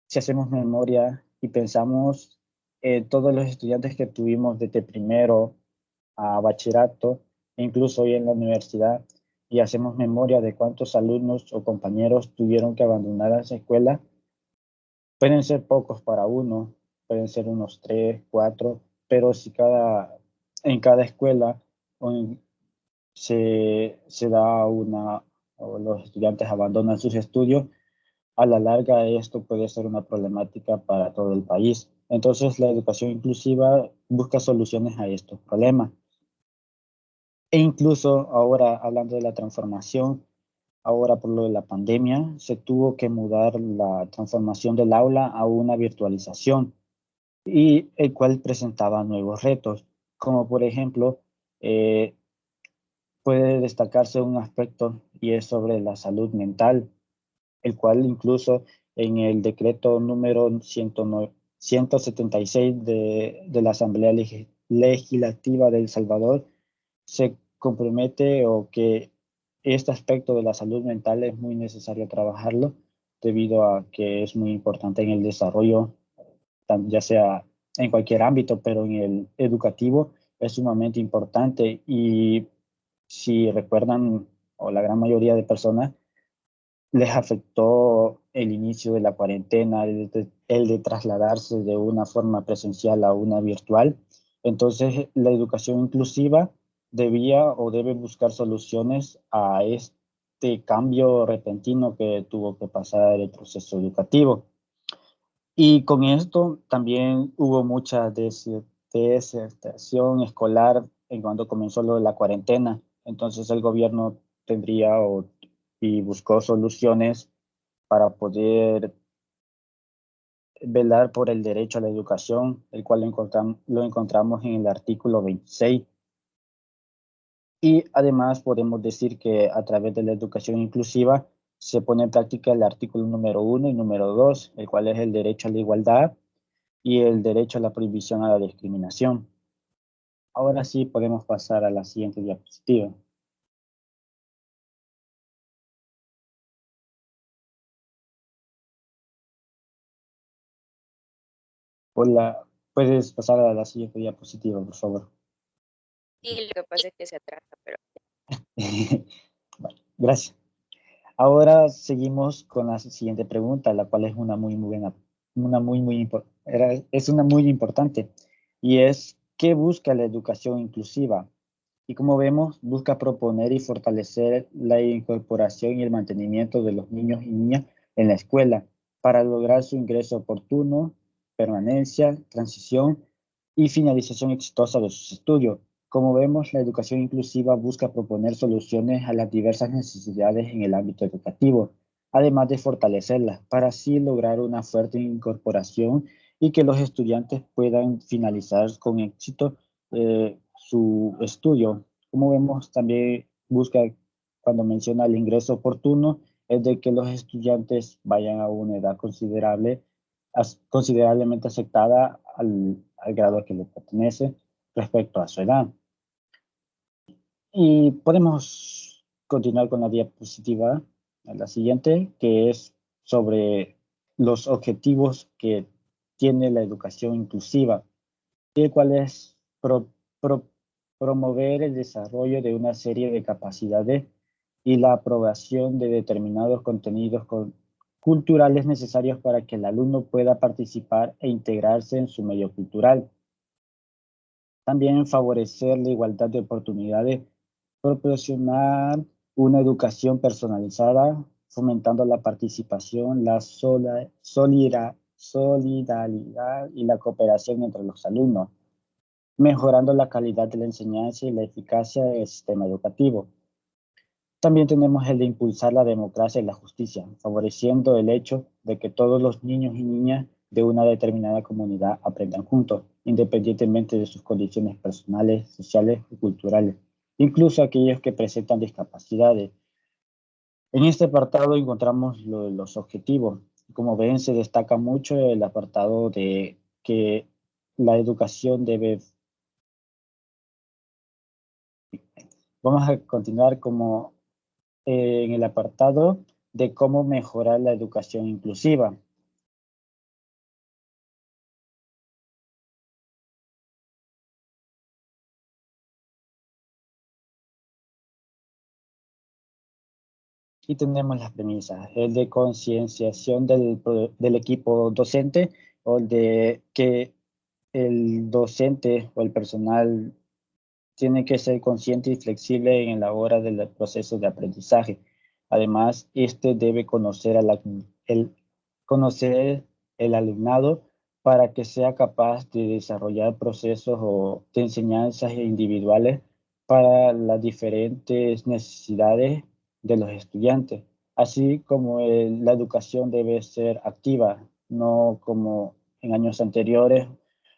Speaker 5: si hacemos memoria y pensamos todos los estudiantes que tuvimos desde primero a bachillerato, e incluso hoy en la universidad, y hacemos memoria de cuántos alumnos o compañeros tuvieron que abandonar la escuela. Pueden ser pocos para uno, pueden ser unos 3, 4, pero si en cada escuela se da o los estudiantes abandonan sus estudios, a la larga esto puede ser una problemática para todo el país. Entonces la educación inclusiva busca soluciones a estos problemas. E incluso ahora, hablando de la transformación, ahora por lo de la pandemia, se tuvo que mudar la transformación del aula a una virtualización, y el cual presentaba nuevos retos, como por ejemplo, puede destacarse un aspecto y es sobre la salud mental, el cual incluso en el decreto número 176 de la Asamblea Legislativa de El Salvador se compromete o que este aspecto de la salud mental es muy necesario trabajarlo debido a que es muy importante en el desarrollo, ya sea en cualquier ámbito, pero en el educativo es sumamente importante. Y si recuerdan, o la gran mayoría de personas, les afectó el inicio de la cuarentena, el de trasladarse de una forma presencial a una virtual. Entonces, la educación inclusiva debía o debe buscar soluciones a este cambio repentino que tuvo que pasar el proceso educativo. Y con esto también hubo mucha desertación escolar en cuando comenzó lo de la cuarentena. Entonces el gobierno tendría y buscó soluciones para poder velar por el derecho a la educación, el cual lo encontramos en el artículo 26. Y además podemos decir que a través de la educación inclusiva se pone en práctica el artículo número 1 y número 2, el cual es el derecho a la igualdad y el derecho a la prohibición a la discriminación. Ahora sí podemos pasar a la siguiente diapositiva. Hola, puedes pasar a la siguiente diapositiva, por favor.
Speaker 1: Sí, lo que pasa es que se atrasa, pero
Speaker 5: Bueno, gracias. Ahora seguimos con la siguiente pregunta, la cual es una muy buena, es una muy importante, y es, ¿qué busca la educación inclusiva? Y como vemos, busca proponer y fortalecer la incorporación y el mantenimiento de los niños y niñas en la escuela para lograr su ingreso oportuno, permanencia, transición y finalización exitosa de sus estudios. Como vemos, la educación inclusiva busca proponer soluciones a las diversas necesidades en el ámbito educativo, además de fortalecerlas, para así lograr una fuerte incorporación y que los estudiantes puedan finalizar con éxito su estudio. Como vemos, también busca, cuando menciona el ingreso oportuno, es de que los estudiantes vayan a una edad considerablemente aceptada al grado que le pertenece respecto a su edad. Y podemos continuar con la diapositiva, a la siguiente, que es sobre los objetivos que tiene la educación inclusiva, el cual es pro- promover el desarrollo de una serie de capacidades y la aprobación de determinados contenidos culturales necesarios para que el alumno pueda participar e integrarse en su medio cultural. También favorecer la igualdad de oportunidades, proporcionar una educación personalizada, fomentando la participación, la solidaridad y la cooperación entre los alumnos, mejorando la calidad de la enseñanza y la eficacia del sistema educativo. También tenemos el de impulsar la democracia y la justicia, favoreciendo el hecho de que todos los niños y niñas de una determinada comunidad aprendan juntos, independientemente de sus condiciones personales, sociales y culturales, incluso aquellos que presentan discapacidades. En este apartado encontramos los objetivos. Como ven, se destaca mucho el apartado de que la educación debe. Vamos a continuar como en el apartado de cómo mejorar la educación inclusiva. Y tenemos las premisas, el de concienciación del equipo docente o el de que el docente o el personal tiene que ser consciente y flexible en la hora del proceso de aprendizaje. Además, este debe conocer el alumnado para que sea capaz de desarrollar procesos de enseñanzas individuales para las diferentes necesidades de los estudiantes, así como la educación debe ser activa, no como en años anteriores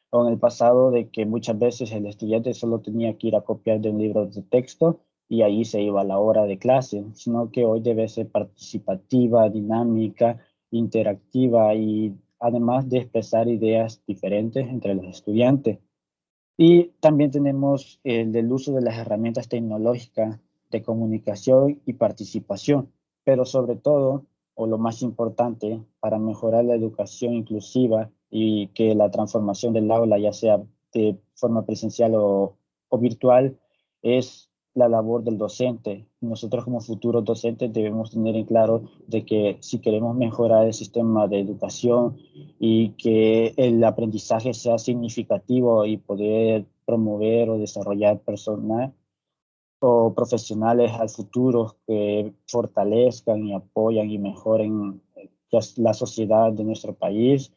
Speaker 5: o en el pasado de que muchas veces el estudiante solo tenía que ir a copiar de un libro de texto y ahí se iba a la hora de clase, sino que hoy debe ser participativa, dinámica, interactiva y además de expresar ideas diferentes entre los estudiantes. Y también tenemos el del uso de las herramientas tecnológicas de comunicación y participación, pero sobre todo, o lo más importante, para mejorar la educación inclusiva y que la transformación del aula, ya sea de forma presencial o virtual, es la labor del docente. Nosotros como futuros docentes debemos tener en claro de que si queremos mejorar el sistema de educación y que el aprendizaje sea significativo y poder promover o desarrollar personas o profesionales al futuro que fortalezcan y apoyan y mejoren la sociedad de nuestro país,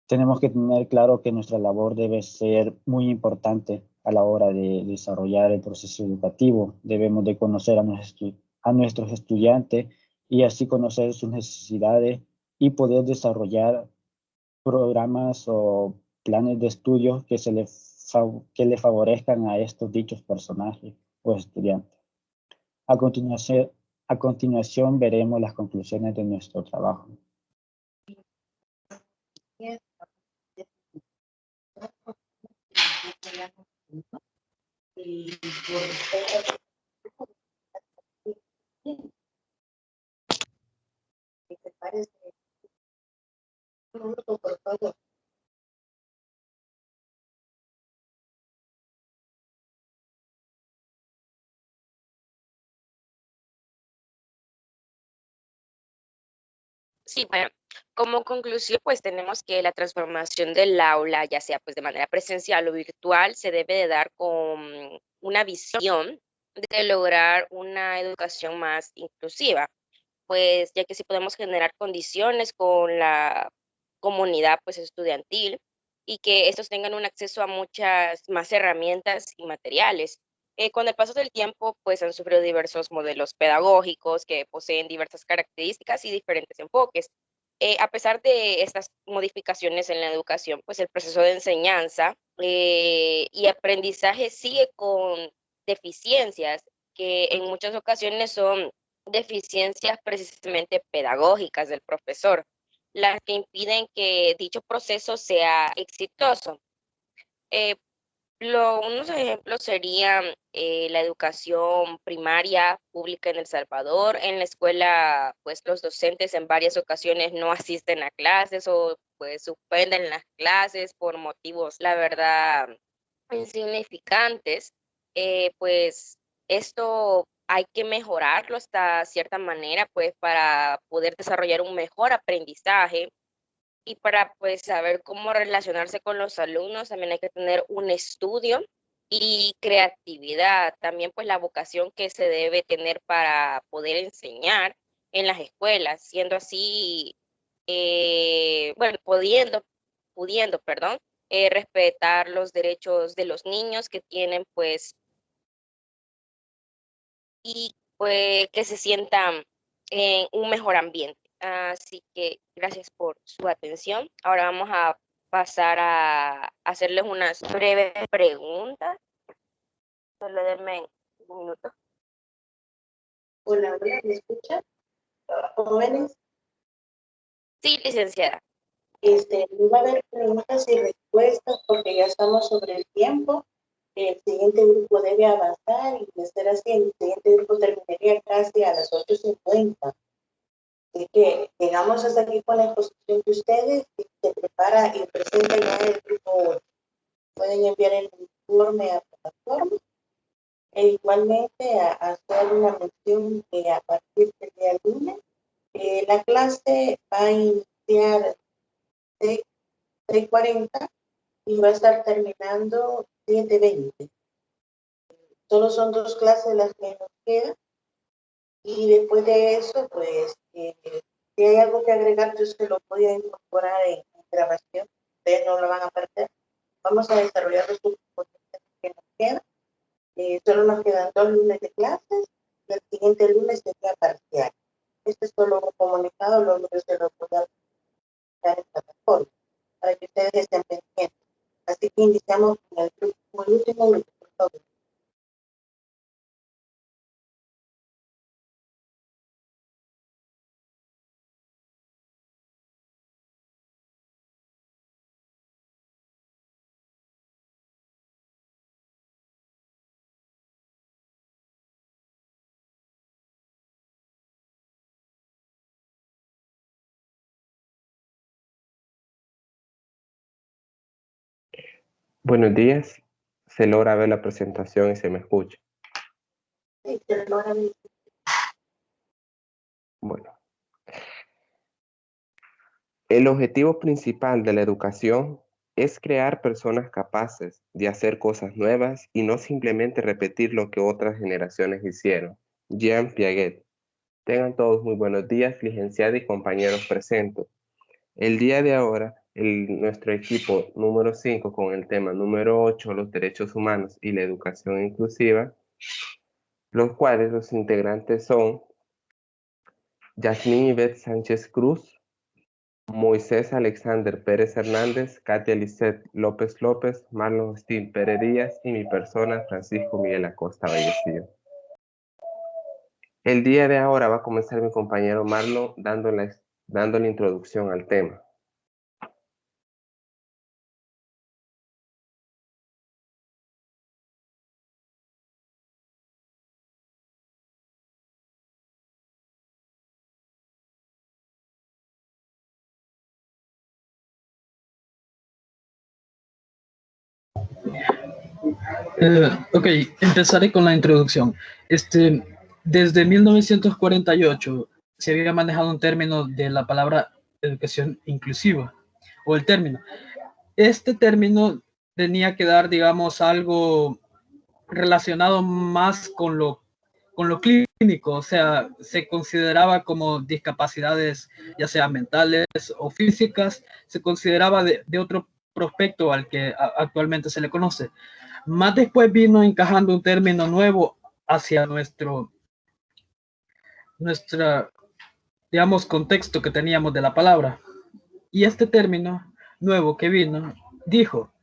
Speaker 5: tenemos que tener claro que nuestra labor debe ser muy importante a la hora de desarrollar el proceso educativo. Debemos de conocer a nuestros estudiantes y así conocer sus necesidades y poder desarrollar programas o planes de estudio que le favorezcan a estos dichos personajes o estudiantes. A continuación, a continuación veremos las conclusiones de nuestro trabajo.
Speaker 1: Sí, bueno, como conclusión, pues tenemos que la transformación del aula, ya sea pues de manera presencial o virtual, se debe de dar con una visión de lograr una educación más inclusiva, pues ya que sí podemos generar condiciones con la comunidad pues estudiantil y que estos tengan un acceso a muchas más herramientas y materiales. Con el paso del tiempo, pues han sufrido diversos modelos pedagógicos que poseen diversas características y diferentes enfoques. A pesar de estas modificaciones en la educación, pues el proceso de enseñanza y aprendizaje sigue con deficiencias que en muchas ocasiones son deficiencias precisamente pedagógicas del profesor, las que impiden que dicho proceso sea exitoso. Eh, Unos ejemplos serían la educación primaria pública en El Salvador. En la escuela, pues los docentes en varias ocasiones no asisten a clases o pues suspenden las clases por motivos, la verdad, insignificantes. Pues esto hay que mejorarlo hasta cierta manera, pues para poder desarrollar un mejor aprendizaje. Y para pues saber cómo relacionarse con los alumnos, también hay que tener un estudio y creatividad. También pues la vocación que se debe tener para poder enseñar en las escuelas, siendo así, bueno, perdón, respetar los derechos de los niños que tienen pues y pues que se sientan en un mejor ambiente. Así que gracias por su atención. Ahora vamos a pasar a hacerles unas breves preguntas. Solo denme un minuto.
Speaker 6: Hola, hola, ¿me escuchan? Jóvenes,
Speaker 1: Sí, licenciada.
Speaker 6: no va a haber preguntas y respuestas porque ya estamos sobre el tiempo. El siguiente grupo debe avanzar y de ser así, el siguiente grupo terminaría casi a las 8:50. Así que llegamos hasta aquí con la exposición de ustedes y se prepara y presenta ya el grupo 8. Pueden enviar el informe a plataforma e igualmente a hacer una mención que a partir del día lunes la clase va a iniciar de 6:40 y va a estar terminando 7:20. Solo son 2 clases las que nos quedan y después de eso, pues, si hay algo que agregar, yo se lo voy a incorporar en grabación. Ustedes no lo van a perder. Vamos a desarrollar los componentes que nos quedan. Solo nos quedan 2 lunes de clases y el siguiente lunes sería parcial. Este es solo un comunicado, lo que se lo voy a dar en plataforma para que ustedes estén pendientes. Así que iniciamos con el último grupo, por favor.
Speaker 7: Buenos días. Se logra ver la presentación y se me escucha.
Speaker 6: Sí, se lo van a
Speaker 7: Bueno, el objetivo principal de la educación es crear personas capaces de hacer cosas nuevas y no simplemente repetir lo que otras generaciones hicieron. Jean Piaget. Tengan todos muy buenos días, licenciada y compañeros presentes. El día de ahora, nuestro equipo número 5 con el tema número 8, los derechos humanos y la educación inclusiva, los cuales los integrantes son Yasmín Ivette Sánchez Cruz, Moisés Alexander Pérez Hernández, Katia Lisset López López, Marlon Steel Pérez Díaz y mi persona, Francisco Miguel Acosta Vallecillo. El día de ahora va a comenzar mi compañero Marlon dando la introducción al tema.
Speaker 8: Ok, empezaré con la introducción. Desde 1948 se había manejado un término de la palabra educación inclusiva, o el término. Este término tenía que dar, digamos, algo relacionado más con lo clínico, o sea, se consideraba como discapacidades, ya sean mentales o físicas, se consideraba de otro prospecto al que actualmente se le conoce. Más después vino encajando un término nuevo hacia nuestra, digamos, contexto que teníamos de la palabra. Y este término nuevo que vino dijo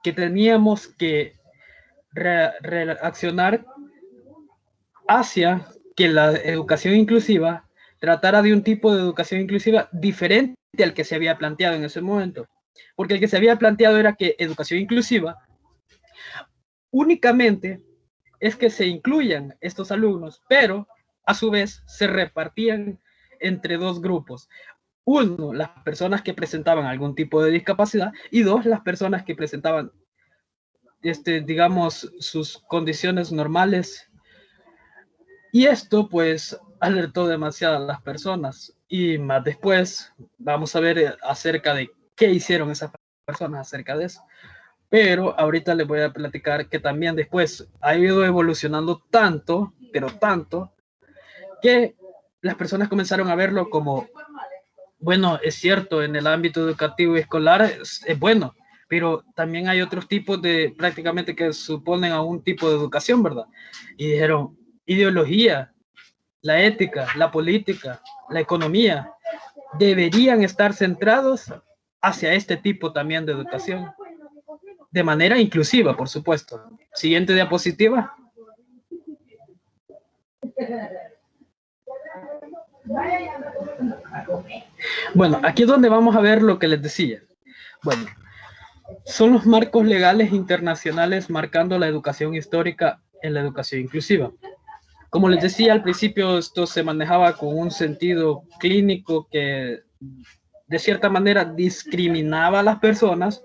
Speaker 8: que teníamos que reaccionar hacia que la educación inclusiva tratara de un tipo de educación inclusiva diferente al que se había planteado en ese momento. Porque el que se había planteado era que educación inclusiva únicamente es que se incluyan estos alumnos, pero a su vez se repartían entre dos grupos. Uno, las personas que presentaban algún tipo de discapacidad, y dos, las personas que presentaban, digamos, sus condiciones normales. Y esto pues alertó demasiado a las personas, y más después vamos a ver acerca de qué hicieron esas personas acerca de eso. Pero ahorita les voy a platicar que también después ha ido evolucionando tanto, pero tanto, que las personas comenzaron a verlo como, bueno, es cierto, en el ámbito educativo y escolar es bueno, pero también hay otros tipos de, prácticamente que suponen a un tipo de educación, ¿verdad? Y dijeron, ideología, la ética, la política, la economía, deberían estar centrados hacia este tipo también de educación. De manera inclusiva, por supuesto. Siguiente diapositiva. Bueno, aquí es donde vamos a ver lo que les decía. Bueno, son los marcos legales internacionales marcando la educación histórica en la educación inclusiva. Como les decía al principio, esto se manejaba con un sentido clínico que de cierta manera discriminaba a las personas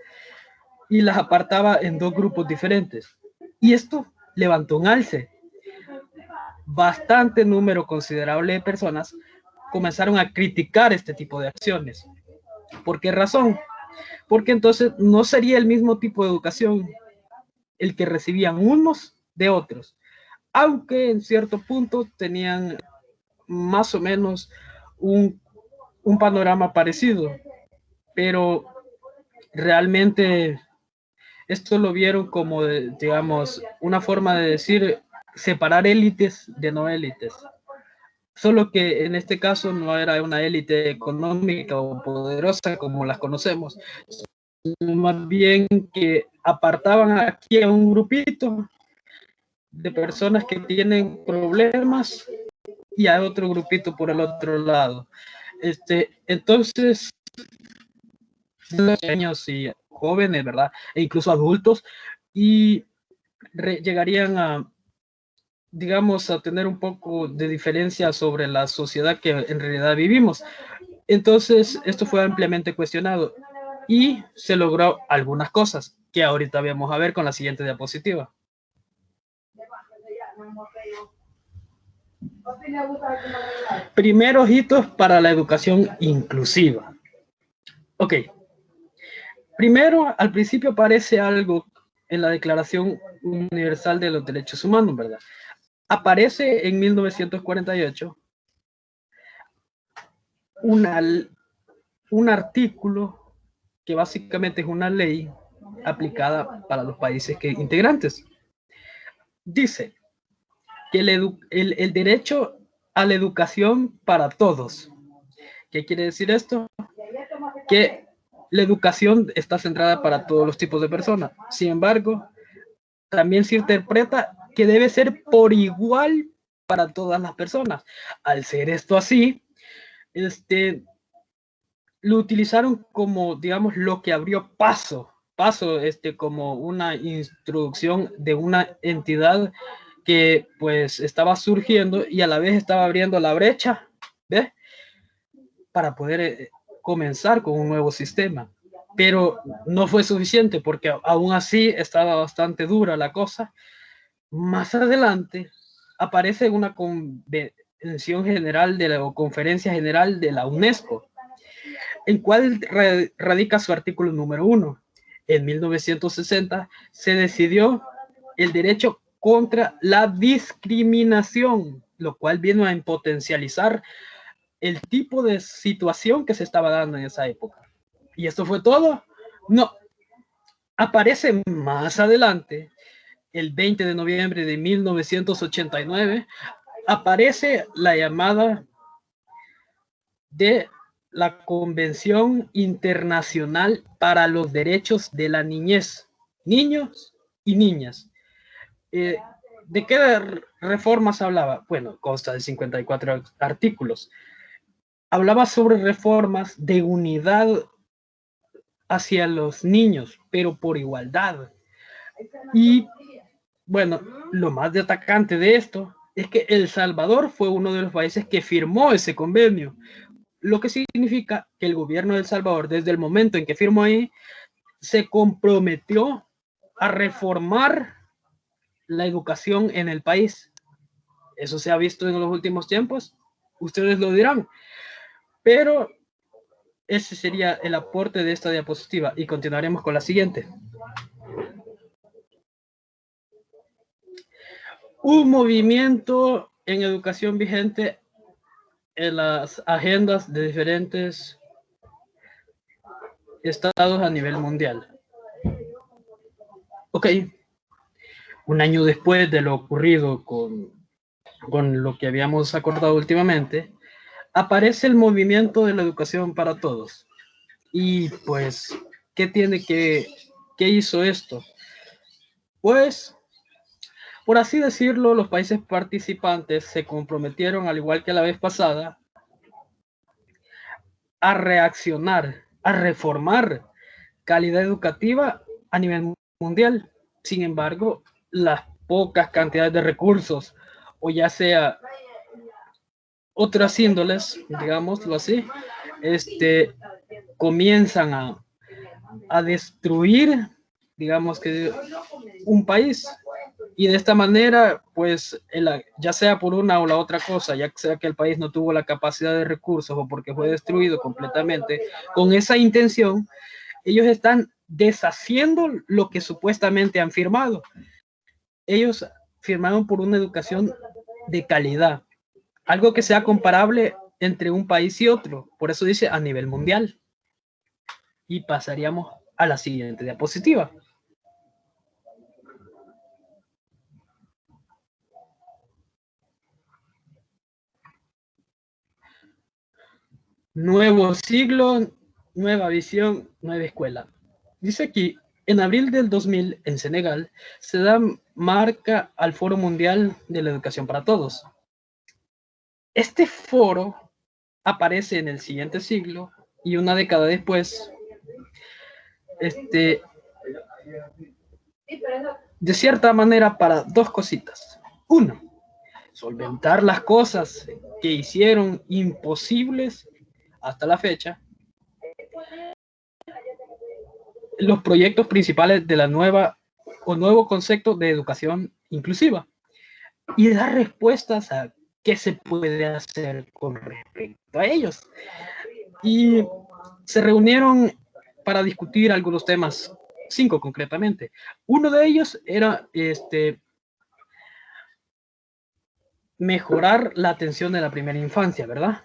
Speaker 8: y las apartaba en dos grupos diferentes. Y esto levantó un alce. Bastante número considerable de personas comenzaron a criticar este tipo de acciones. ¿Por qué razón? Porque entonces no sería el mismo tipo de educación el que recibían unos de otros, aunque en cierto punto tenían más o menos un panorama parecido, pero realmente esto lo vieron como, digamos, una forma de decir separar élites de no élites. Solo que en este caso no era una élite económica o poderosa como las conocemos, sino más bien que apartaban aquí a un grupito de personas que tienen problemas y a otro grupito por el otro lado. Entonces, los niños y jóvenes, ¿verdad? E incluso adultos, y llegarían a, digamos, a tener un poco de diferencia sobre la sociedad que en realidad vivimos. Entonces, esto fue ampliamente cuestionado y se logró algunas cosas que ahorita vamos a ver con la siguiente diapositiva. Primeros hitos para la educación inclusiva. Ok. Primero, al principio aparece algo en la Declaración Universal de los Derechos Humanos, ¿verdad? Aparece en 1948 un artículo que básicamente es una ley aplicada para los países integrantes. Dice que el derecho a la educación para todos. ¿Qué quiere decir esto? Que la educación está centrada para todos los tipos de personas. Sin embargo, también se interpreta que debe ser por igual para todas las personas. Al ser esto así, lo utilizaron como, digamos, lo que abrió paso, como una introducción de una entidad que pues estaba surgiendo y a la vez estaba abriendo la brecha, ¿ves? Para poder comenzar con un nuevo sistema. Pero no fue suficiente porque aún así estaba bastante dura la cosa. Más adelante aparece una convención general o conferencia general de la UNESCO, en cual radica su artículo número 1. En 1960 se decidió el derecho contra la discriminación, lo cual vino a potencializar el tipo de situación que se estaba dando en esa época. ¿Y esto fue todo? No. Aparece más adelante, el 20 de noviembre de 1989, aparece la llamada de la Convención Internacional para los Derechos de la Niñez, niños y niñas. ¿De qué reformas hablaba? Bueno, consta de 54 artículos. Hablaba sobre reformas de unidad hacia los niños, pero por igualdad. Y bueno, lo más destacante de esto es que El Salvador fue uno de los países que firmó ese convenio, lo que significa que el gobierno de El Salvador, desde el momento en que firmó ahí, se comprometió a reformar la educación en el país. Eso se ha visto en los últimos tiempos, ustedes lo dirán, pero ese sería el aporte de esta diapositiva y continuaremos con la siguiente. Un movimiento en educación vigente en las agendas de diferentes estados a nivel mundial. Ok, un año después de lo ocurrido con lo que habíamos acordado últimamente, aparece el movimiento de la educación para todos. Y pues, ¿qué hizo esto? Pues, por así decirlo, los países participantes se comprometieron, al igual que la vez pasada, a reaccionar, a reformar calidad educativa a nivel mundial. Sin embargo, las pocas cantidades de recursos, o ya sea otras índoles, digámoslo así, comienzan a destruir, digamos que un país. Y de esta manera, pues, ya sea por una o la otra cosa, ya sea que el país no tuvo la capacidad de recursos o porque fue destruido completamente, con esa intención, ellos están deshaciendo lo que supuestamente han firmado. Ellos firmaron por una educación de calidad, algo que sea comparable entre un país y otro. Por eso dice a nivel mundial. Y pasaríamos a la siguiente diapositiva. Nuevo siglo, nueva visión, nueva escuela. Dice aquí, en abril del 2000 en Senegal se da marca al Foro Mundial de la Educación para Todos. Este foro aparece en el siguiente siglo y una década después, de cierta manera para dos cositas. Uno, solventar las cosas que hicieron imposibles hasta la fecha los proyectos principales de la nuevo concepto de educación inclusiva y dar respuestas a qué se puede hacer con respecto a ellos. Y se reunieron para discutir algunos temas, 5 concretamente. Uno de ellos era mejorar la atención de la primera infancia, ¿verdad?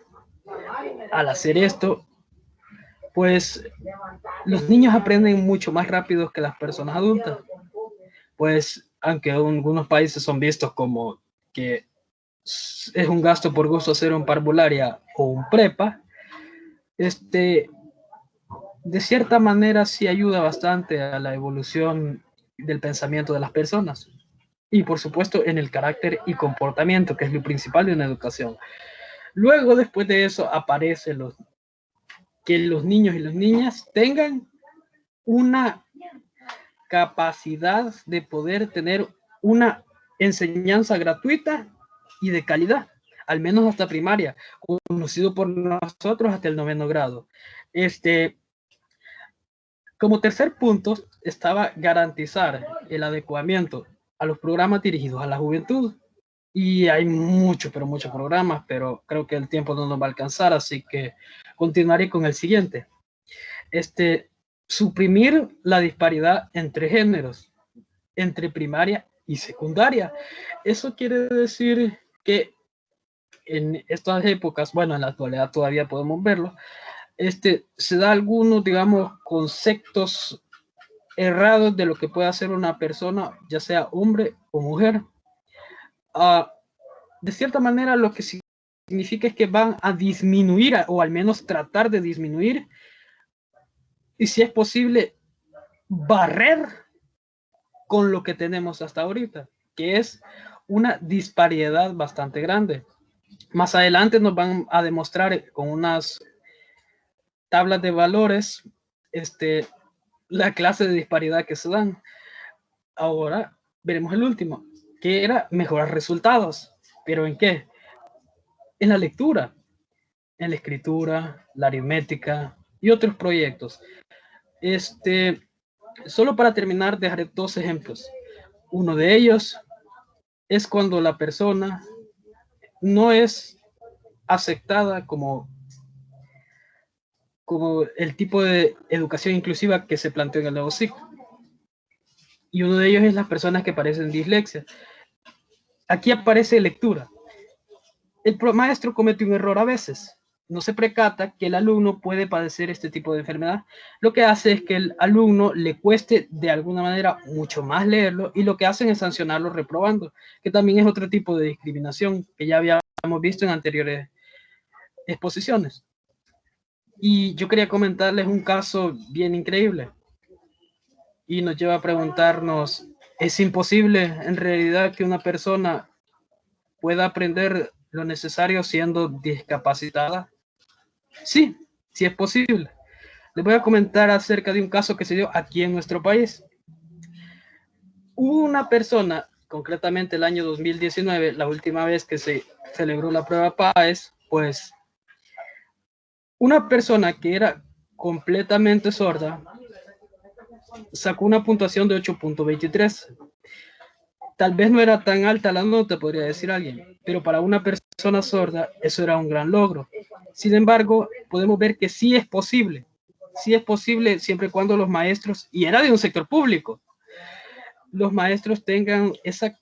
Speaker 8: Al hacer esto, pues los niños aprenden mucho más rápido que las personas adultas. Pues aunque algunos países son vistos como que es un gasto por gusto hacer un parvularia o un prepa, de cierta manera sí ayuda bastante a la evolución del pensamiento de las personas. Y por supuesto en el carácter y comportamiento, que es lo principal de una educación. Luego, después de eso, aparece que los niños y las niñas tengan una capacidad de poder tener una enseñanza gratuita y de calidad, al menos hasta primaria, conocido por nosotros hasta el 9º grado. Como tercer punto estaba garantizar el adecuamiento a los programas dirigidos a la juventud. Y hay muchos, pero muchos programas, pero creo que el tiempo no nos va a alcanzar, así que continuaré con el siguiente. Suprimir la disparidad entre géneros, entre primaria y secundaria. Eso quiere decir que en estas épocas, bueno, en la actualidad todavía podemos verlo, se da algunos, digamos, conceptos errados de lo que puede hacer una persona, ya sea hombre o mujer. De cierta manera, lo que significa es que van a disminuir, o al menos tratar de disminuir, y si es posible, barrer con lo que tenemos hasta ahorita, que es una disparidad bastante grande. Más adelante nos van a demostrar con unas tablas de valores la clase de disparidad que se dan. Ahora veremos el último, que era mejorar resultados. ¿Pero en qué? En la lectura, en la escritura, la aritmética y otros proyectos. Solo para terminar, dejaré dos ejemplos. Uno de ellos es cuando la persona no es aceptada como el tipo de educación inclusiva que se planteó en el nuevo ciclo. Y uno de ellos es las personas que padecen dislexia. Aquí aparece lectura. El maestro comete un error a veces. No se percata que el alumno puede padecer este tipo de enfermedad. Lo que hace es que el alumno le cueste de alguna manera mucho más leerlo y lo que hacen es sancionarlo reprobando, que también es otro tipo de discriminación que ya habíamos visto en anteriores exposiciones. Y yo quería comentarles un caso bien increíble y nos lleva a preguntarnos, ¿es imposible en realidad que una persona pueda aprender lo necesario siendo discapacitada? Sí, sí es posible. Les voy a comentar acerca de un caso que se dio aquí en nuestro país. Hubo una persona, concretamente el año 2019, la última vez que se celebró la prueba PAES, pues una persona que era completamente sorda sacó una puntuación de 8.23. Tal vez no era tan alta la nota, podría decir alguien, pero para una persona sorda eso era un gran logro. Sin embargo, podemos ver que sí es posible siempre y cuando los maestros, y era de un sector público, los maestros tengan esa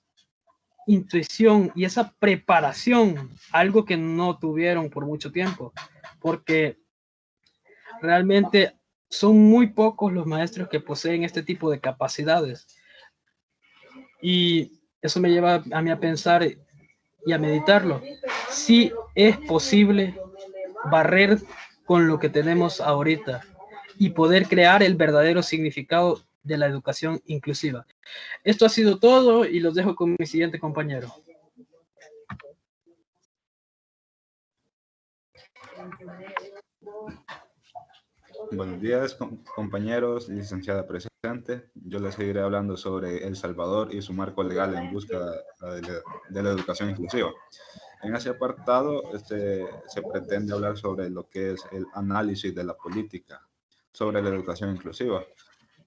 Speaker 8: intuición y esa preparación, algo que no tuvieron por mucho tiempo, porque realmente son muy pocos los maestros que poseen este tipo de capacidades. Y eso me lleva a mí a pensar y a meditarlo. Sí es posible barrer con lo que tenemos ahorita y poder crear el verdadero significado de la educación inclusiva. Esto ha sido todo y los dejo con mi siguiente compañero.
Speaker 9: Buenos días, compañeros, licenciada presente. Yo les seguiré hablando sobre El Salvador y su marco legal en busca de la educación inclusiva. En ese apartado se pretende hablar sobre lo que es el análisis de la política sobre la educación inclusiva,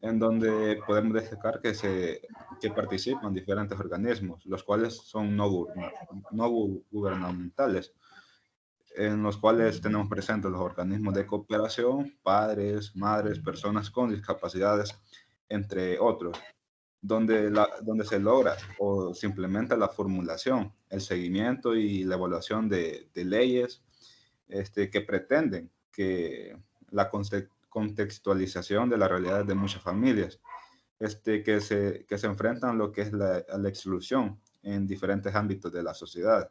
Speaker 9: en donde podemos destacar que participan diferentes organismos, los cuales son no gubernamentales, en los cuales tenemos presentes los organismos de cooperación, padres, madres, personas con discapacidades, entre otros, donde se logra o se implementa la formulación, el seguimiento y la evaluación de leyes que pretenden que la contextualización de la realidad de muchas familias, que se enfrentan a lo que es a la exclusión en diferentes ámbitos de la sociedad.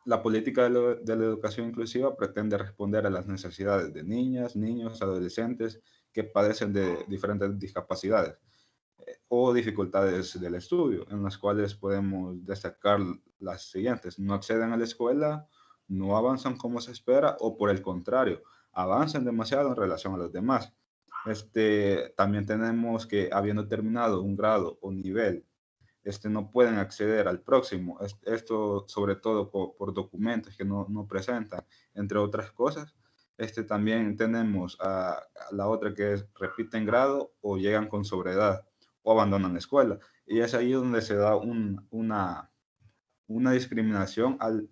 Speaker 9: La política de la educación inclusiva pretende responder a las necesidades de niñas, niños, adolescentes que padecen de diferentes discapacidades o dificultades del estudio, en las cuales podemos destacar las siguientes: no acceden a la escuela, no avanzan como se espera o por el contrario, avanzan demasiado en relación a los demás. También tenemos que, habiendo terminado un grado o nivel, no pueden acceder al próximo. Esto sobre todo por documentos que no presentan, entre otras cosas. También tenemos a la otra que es repiten grado o llegan con sobreedad o abandonan la escuela. Y es ahí donde se da una discriminación al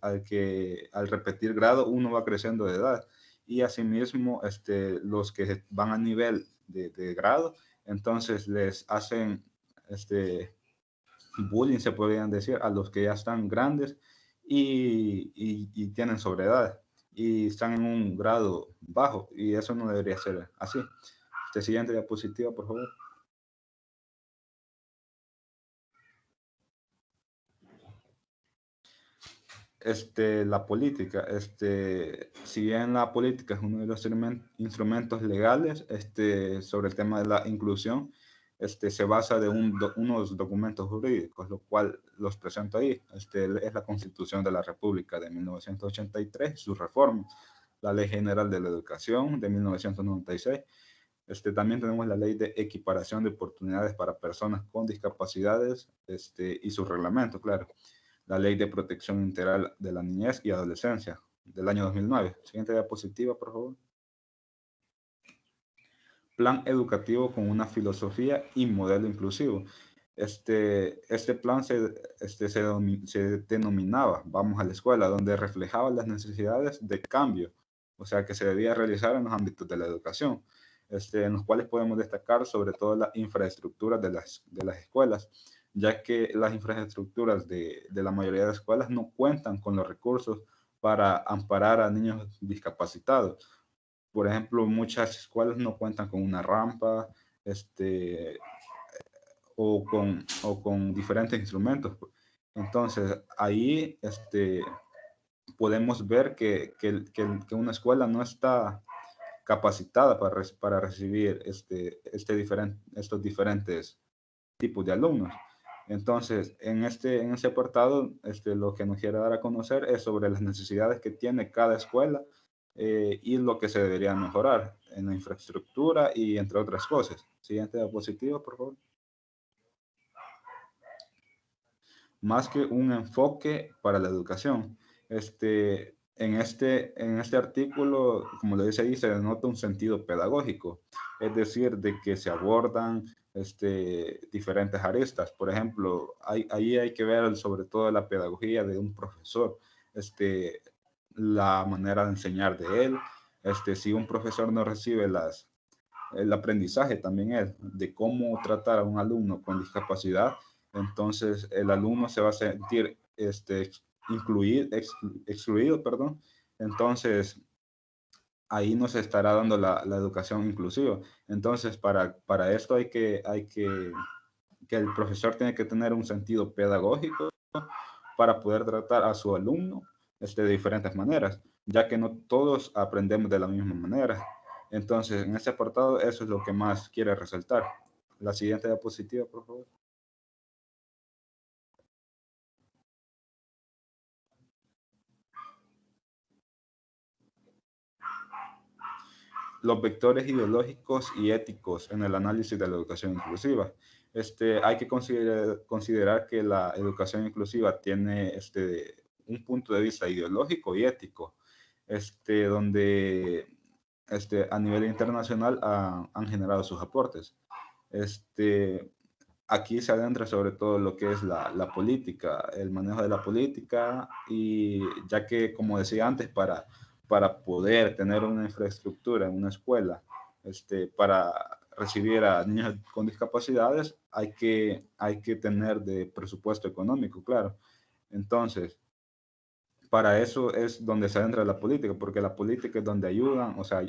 Speaker 9: repetir grado uno va creciendo de edad. Y asimismo, los que van a nivel de grado, entonces les hacen bullying, se podrían decir, a los que ya están grandes y tienen sobreedad y están en un grado bajo, y eso no debería ser así. Siguiente diapositiva, por favor. La política, si bien la política es uno de los instrumentos legales sobre el tema de la inclusión, se basa de unos documentos jurídicos, lo cual los presento ahí. Es la Constitución de la República de 1983, su reforma, la Ley General de la Educación de 1996, También tenemos la ley de equiparación de oportunidades para personas con discapacidades y su reglamento, claro. La ley de protección integral de la niñez y adolescencia del año 2009. Siguiente diapositiva, por favor. Plan educativo con una filosofía y modelo inclusivo. Este plan se denominaba Vamos a la Escuela, donde reflejaba las necesidades de cambio, o sea, que se debía realizar en los ámbitos de la educación, en los cuales podemos destacar sobre todo la infraestructura de las escuelas, ya que las infraestructuras de la mayoría de escuelas no cuentan con los recursos para amparar a niños discapacitados. Por ejemplo, muchas escuelas no cuentan con una rampa, o con diferentes instrumentos. Entonces, ahí podemos ver que una escuela no está capacitada para recibir estos diferentes tipos de alumnos. Entonces, en ese apartado, lo que nos quiere dar a conocer es sobre las necesidades que tiene cada escuela y lo que se debería mejorar en la infraestructura y entre otras cosas. Siguiente diapositiva, por favor. Más que un enfoque para la educación. En este artículo, como le dice ahí, se denota un sentido pedagógico, es decir, de que se abordan diferentes aristas. Por ejemplo, ahí hay que ver sobre todo la pedagogía de un profesor, la manera de enseñar de él, si un profesor no recibe el aprendizaje también es de cómo tratar a un alumno con discapacidad, entonces el alumno se va a sentir excluido, perdón. Entonces ahí no se estará dando la educación inclusiva. Entonces para esto hay que el profesor tiene que tener un sentido pedagógico para poder tratar a su alumno de diferentes maneras, ya que no todos aprendemos de la misma manera. Entonces, en este apartado, eso es lo que más quiere resaltar. La siguiente diapositiva, por favor. Los vectores ideológicos y éticos en el análisis de la educación inclusiva. Hay que considerar que la educación inclusiva tiene un punto de vista ideológico y ético, donde a nivel internacional han generado sus aportes. Aquí se adentra sobre todo lo que es la política, el manejo de la política, y ya que, como decía antes, para poder tener una infraestructura en una escuela, para recibir a niños con discapacidades, hay que tener de presupuesto económico, claro. Entonces, para eso es donde se adentra la política, porque la política es donde ayudan, o sea,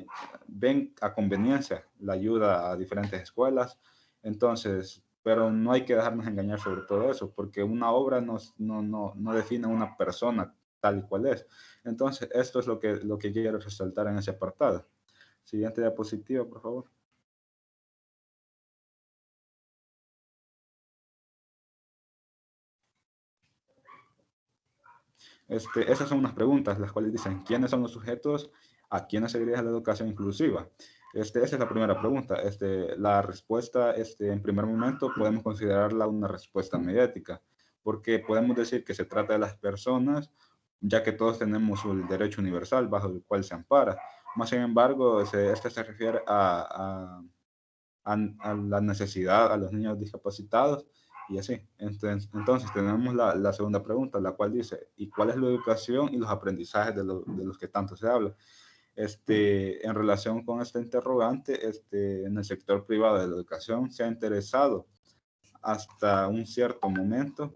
Speaker 9: ven a conveniencia la ayuda a diferentes escuelas. Entonces, pero no hay que dejarnos engañar sobre todo eso, porque una obra no define a una persona tal y cual es. Entonces, esto es lo que quiero resaltar en ese apartado. Siguiente diapositiva, por favor. Esas son unas preguntas, las cuales dicen, ¿quiénes son los sujetos a quienes se dirige la educación inclusiva? Esa es la primera pregunta. La respuesta, en primer momento, podemos considerarla una respuesta mediática, porque podemos decir que se trata de las personas, ya que todos tenemos el derecho universal bajo el cual se ampara. Más sin embargo, se refiere a la necesidad, a los niños discapacitados, y así. Entonces tenemos la segunda pregunta, la cual dice, ¿y cuál es la educación y los aprendizajes de los que tanto se habla? En relación con esta interrogante, en el sector privado de la educación se ha interesado hasta un cierto momento,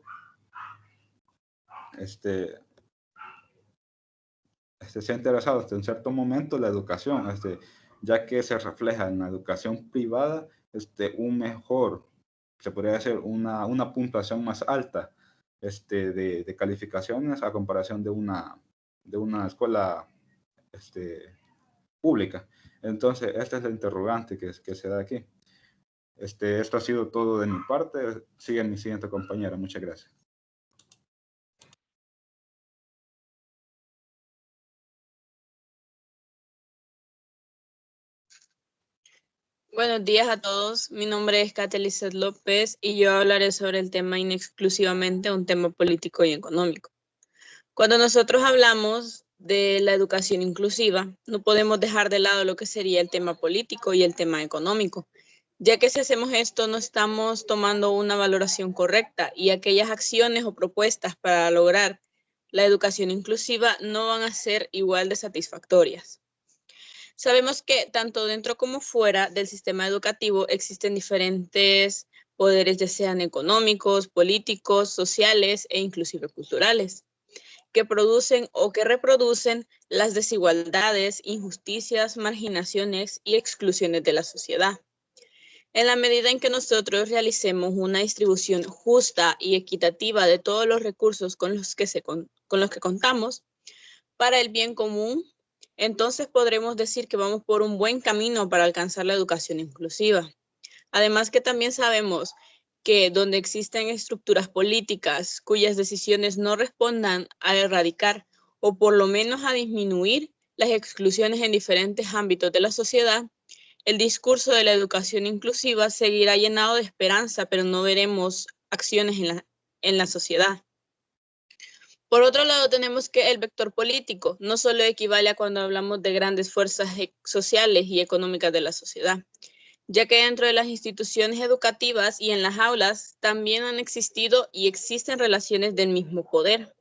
Speaker 9: se ha interesado hasta un cierto momento la educación, ya que se refleja en la educación privada un mejor, se podría decir, una puntuación más alta de calificaciones a comparación de una escuela pública. Entonces, esta es la interrogante que se da aquí. Esto ha sido todo de mi parte. Sigue mi siguiente compañera. Muchas gracias.
Speaker 10: Buenos días a todos. Mi nombre es Catherine López y yo hablaré sobre el tema inexclusivamente un tema político y económico. Cuando nosotros hablamos de la educación inclusiva, no podemos dejar de lado lo que sería el tema político y el tema económico, ya que si hacemos esto no estamos tomando una valoración correcta y aquellas acciones o propuestas para lograr la educación inclusiva no van a ser igual de satisfactorias. Sabemos que tanto dentro como fuera del sistema educativo existen diferentes poderes, ya sean económicos, políticos, sociales e inclusive culturales, que producen o que reproducen las desigualdades, injusticias, marginaciones y exclusiones de la sociedad. En la medida en que nosotros realicemos una distribución justa y equitativa de todos los recursos con los que contamos para el bien común, entonces podremos decir que vamos por un buen camino para alcanzar la educación inclusiva. Además que también sabemos que donde existen estructuras políticas cuyas decisiones no respondan a erradicar o por lo menos a disminuir las exclusiones en diferentes ámbitos de la sociedad, el discurso de la educación inclusiva seguirá llenado de esperanza, pero no veremos acciones en la sociedad. Por otro lado, tenemos que el vector político no solo equivale a cuando hablamos de grandes fuerzas sociales y económicas de la sociedad, ya que dentro de las instituciones educativas y en las aulas también han existido y existen relaciones del mismo poder.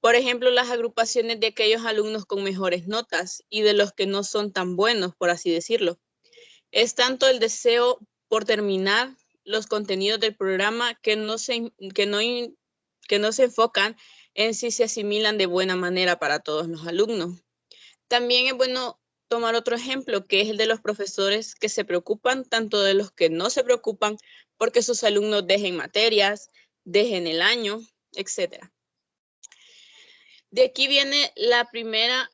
Speaker 10: Por ejemplo, las agrupaciones de aquellos alumnos con mejores notas y de los que no son tan buenos, por así decirlo. Es tanto el deseo por terminar los contenidos del programa que no se enfocan en si se asimilan de buena manera para todos los alumnos. También es bueno tomar otro ejemplo, que es el de los profesores que se preocupan, tanto de los que no se preocupan porque sus alumnos dejen materias, dejen el año, etc. De aquí viene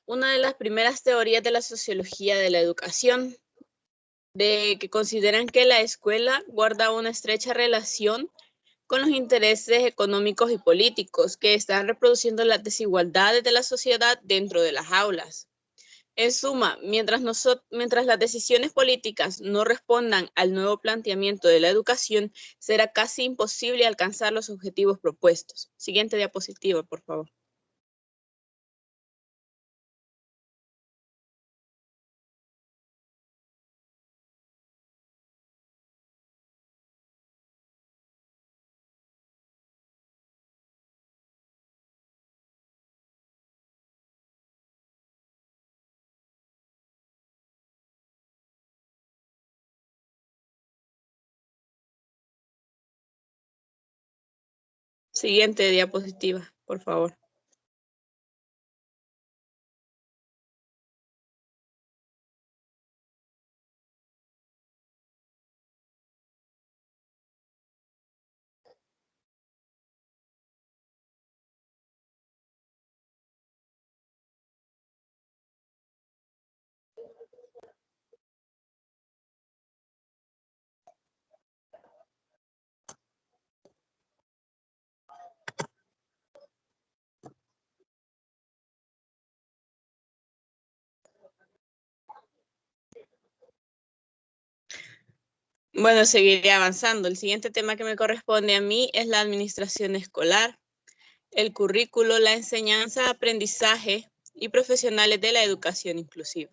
Speaker 10: una de las primeras teorías de la sociología de la educación, de que consideran que la escuela guarda una estrecha relación con los intereses económicos y políticos que están reproduciendo las desigualdades de la sociedad dentro de las aulas. En suma, mientras las decisiones políticas no respondan al nuevo planteamiento de la educación, será casi imposible alcanzar los objetivos propuestos. Siguiente diapositiva, por favor. Siguiente diapositiva, por favor. Bueno, seguiré avanzando. El siguiente tema que me corresponde a mí es la administración escolar, el currículo, la enseñanza, aprendizaje y profesionales de la educación inclusiva.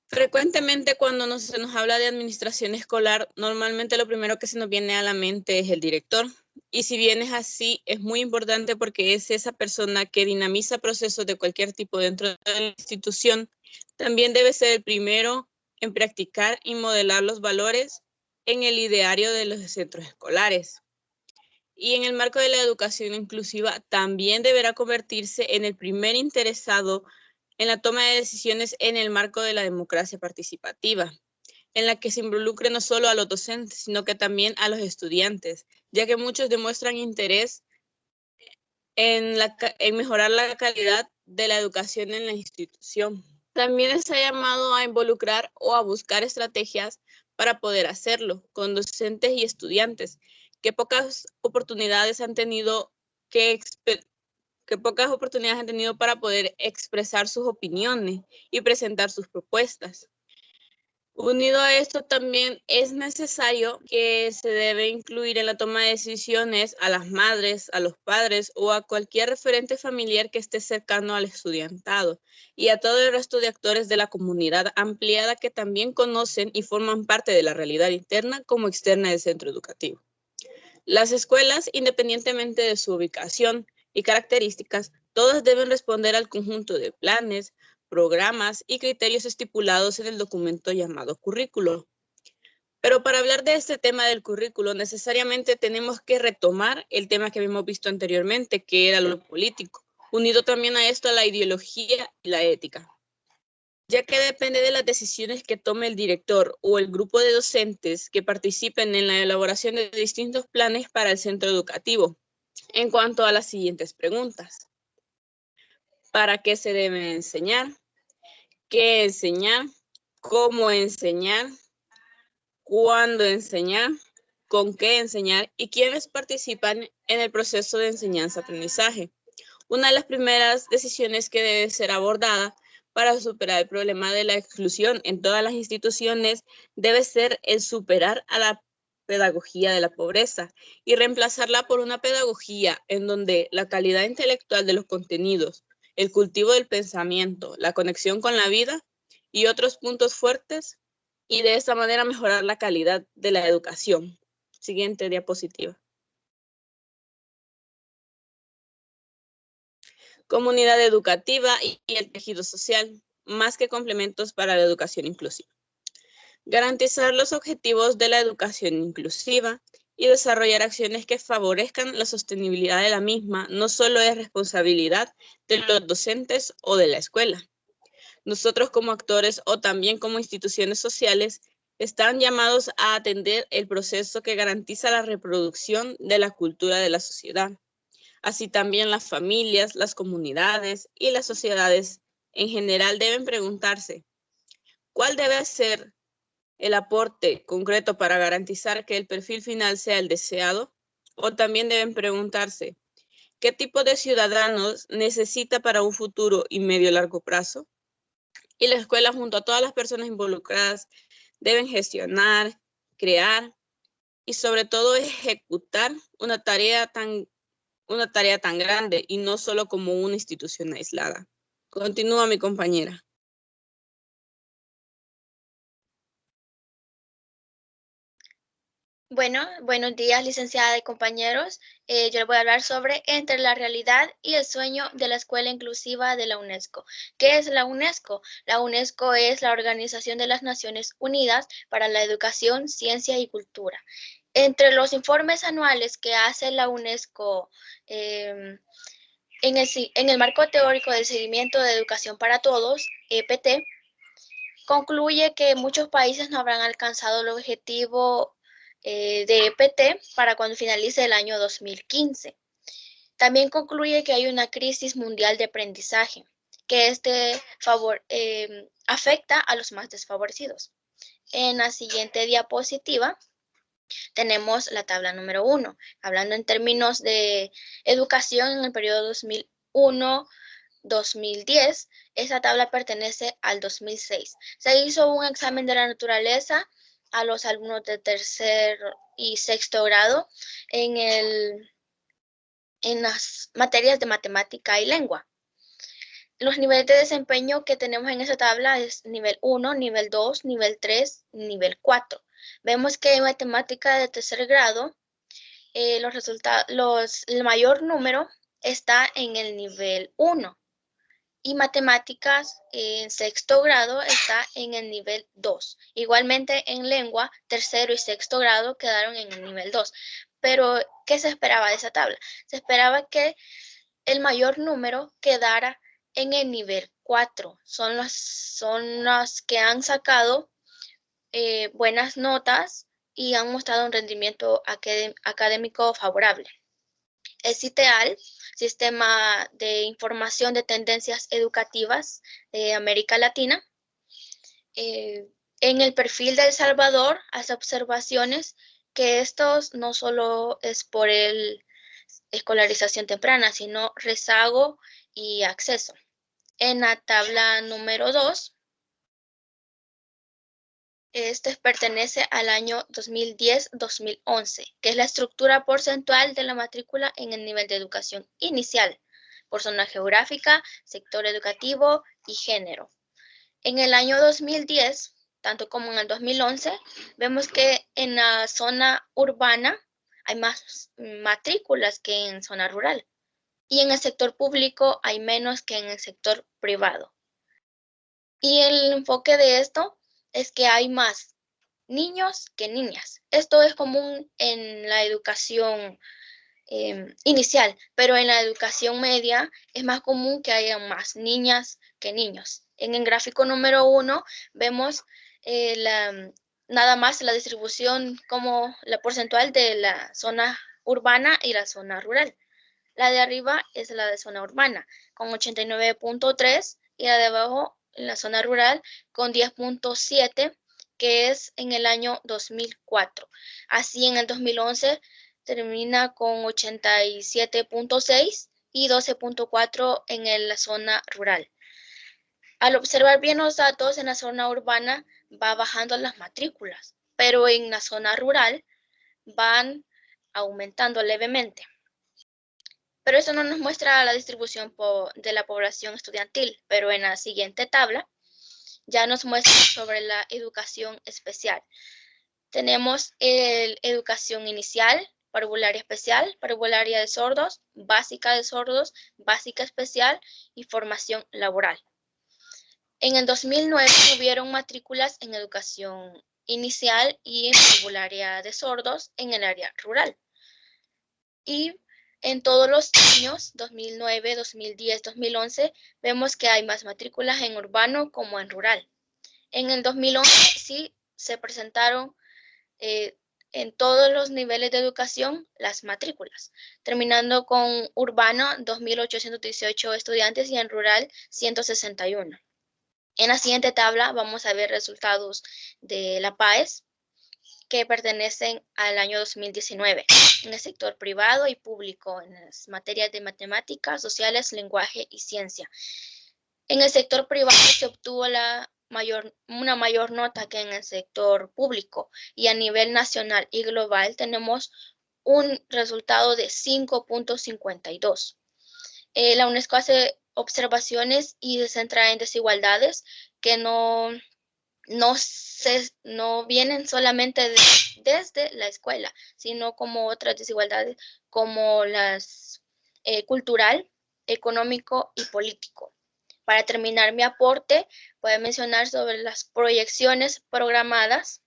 Speaker 10: Frecuentemente cuando se nos habla de administración escolar, normalmente lo primero que se nos viene a la mente es el director. Y si bien es así, es muy importante porque es esa persona que dinamiza procesos de cualquier tipo dentro de la institución. También debe ser el primero en practicar y modelar los valores en el ideario de los centros escolares. Y en el marco de la educación inclusiva, también deberá convertirse en el primer interesado en la toma de decisiones en el marco de la democracia participativa, en la que se involucre no solo a los docentes, sino que también a los estudiantes, ya que muchos demuestran interés en mejorar la calidad de la educación en la institución. También se ha llamado a involucrar o a buscar estrategias para poder hacerlo con docentes y estudiantes, que pocas oportunidades han tenido para poder expresar sus opiniones y presentar sus propuestas. Unido a esto, también es necesario que se debe incluir en la toma de decisiones a las madres, a los padres o a cualquier referente familiar que esté cercano al estudiantado y a todo el resto de actores de la comunidad ampliada que también conocen y forman parte de la realidad interna como externa del centro educativo. Las escuelas, independientemente de su ubicación y características, todas deben responder al conjunto de planes, programas y criterios estipulados en el documento llamado currículo. Pero para hablar de este tema del currículo, necesariamente tenemos que retomar el tema que habíamos visto anteriormente, que era lo político, unido también a esto a la ideología y la ética, ya que depende de las decisiones que tome el director o el grupo de docentes que participen en la elaboración de distintos planes para el centro educativo, en cuanto a las siguientes preguntas. ¿Para qué se debe enseñar? ¿Qué enseñar? ¿Cómo enseñar? ¿Cuándo enseñar? ¿Con qué enseñar? ¿Y quiénes participan en el proceso de enseñanza-aprendizaje? Una de las primeras decisiones que debe ser abordada para superar el problema de la exclusión en todas las instituciones debe ser el superar a la pedagogía de la pobreza y reemplazarla por una pedagogía en donde la calidad intelectual de los contenidos, el cultivo del pensamiento, la conexión con la vida y otros puntos fuertes, y de esta manera mejorar la calidad de la educación. Siguiente diapositiva. Comunidad educativa y el tejido social, más que complementos para la educación inclusiva. Garantizar los objetivos de la educación inclusiva y desarrollar acciones que favorezcan la sostenibilidad de la misma no solo es responsabilidad de los docentes o de la escuela. Nosotros como actores o también como instituciones sociales están llamados a atender el proceso que garantiza la reproducción de la cultura de la sociedad. Así también las familias, las comunidades y las sociedades en general deben preguntarse, ¿cuál debe ser el aporte concreto para garantizar que el perfil final sea el deseado? O también deben preguntarse, ¿qué tipo de ciudadanos necesita para un futuro y medio-largo plazo? Y la escuela, junto a todas las personas involucradas, deben gestionar, crear y sobre todo ejecutar una tarea tan grande y no solo como una institución aislada. Continúa mi compañera.
Speaker 11: Bueno, buenos días, licenciada y compañeros. Yo les voy a hablar sobre entre la realidad y el sueño de la Escuela Inclusiva de la UNESCO. ¿Qué es la UNESCO? La UNESCO es la Organización de las Naciones Unidas para la Educación, Ciencia y Cultura. Entre los informes anuales que hace la UNESCO en el marco teórico del seguimiento de educación para todos, EPT, concluye que muchos países no habrán alcanzado el objetivo de EPT para cuando finalice el año 2015. También concluye que hay una crisis mundial de aprendizaje, que afecta a los más desfavorecidos. En la siguiente diapositiva tenemos la tabla número 1, hablando en términos de educación en el periodo 2001-2010. Esa tabla pertenece al 2006. Se hizo un examen de la naturaleza a los alumnos de tercer y sexto grado en las materias de matemática y lengua. Los niveles de desempeño que tenemos en esa tabla es nivel 1, nivel 2, nivel 3, nivel 4. Vemos que en matemática de tercer grado, el mayor número está en el nivel 1 y matemáticas en sexto grado está en el nivel 2. Igualmente en lengua, tercero y sexto grado quedaron en el nivel 2. Pero, ¿qué se esperaba de esa tabla? Se esperaba que el mayor número quedara en el nivel 4. Son los que han sacado buenas notas y han mostrado un rendimiento académico favorable. El CITEAL, Sistema de Información de Tendencias Educativas de América Latina, en el perfil de El Salvador hace observaciones que estos no solo es por escolarización temprana, sino rezago y acceso. En la tabla número 2 Este pertenece al año 2010-2011, que es la estructura porcentual de la matrícula en el nivel de educación inicial, por zona geográfica, sector educativo y género. En el año 2010, tanto como en el 2011, vemos que en la zona urbana hay más matrículas que en zona rural. Y en el sector público hay menos que en el sector privado. Y el enfoque de esto es que hay más niños que niñas. Esto es común en la educación inicial, pero en la educación media es más común que haya más niñas que niños. En el gráfico número 1 vemos nada más la distribución como la porcentual de la zona urbana y la zona rural. La de arriba es la de zona urbana con 89.3 y la de abajo en la zona rural con 10.7, que es en el año 2004. Así en el 2011 termina con 87.6 y 12.4 en la zona rural. Al observar bien los datos, en la zona urbana va bajando las matrículas, pero en la zona rural van aumentando levemente. Pero eso no nos muestra la distribución de la población estudiantil, pero en la siguiente tabla ya nos muestra sobre la educación especial. Tenemos educación inicial, parvularia especial, parvularia de sordos, básica de sordos, básica especial y formación laboral. En el 2009 hubieron matrículas en educación inicial y en parvularia de sordos en el área rural. Y en todos los años, 2009, 2010, 2011, vemos que hay más matrículas en urbano como en rural. En el 2011 sí se presentaron en todos los niveles de educación las matrículas, terminando con urbano 2.818 estudiantes y en rural 161. En la siguiente tabla vamos a ver resultados de la PAES que pertenecen al año 2019 en el sector privado y público en las materias de matemáticas, sociales, lenguaje y ciencia. En el sector privado se obtuvo una mayor nota que en el sector público y a nivel nacional y global tenemos un resultado de 5.52. La UNESCO hace observaciones y se centra en desigualdades que no vienen solamente desde la escuela, sino como otras desigualdades como las cultural, económico y político. Para terminar mi aporte, voy a mencionar sobre las proyecciones programadas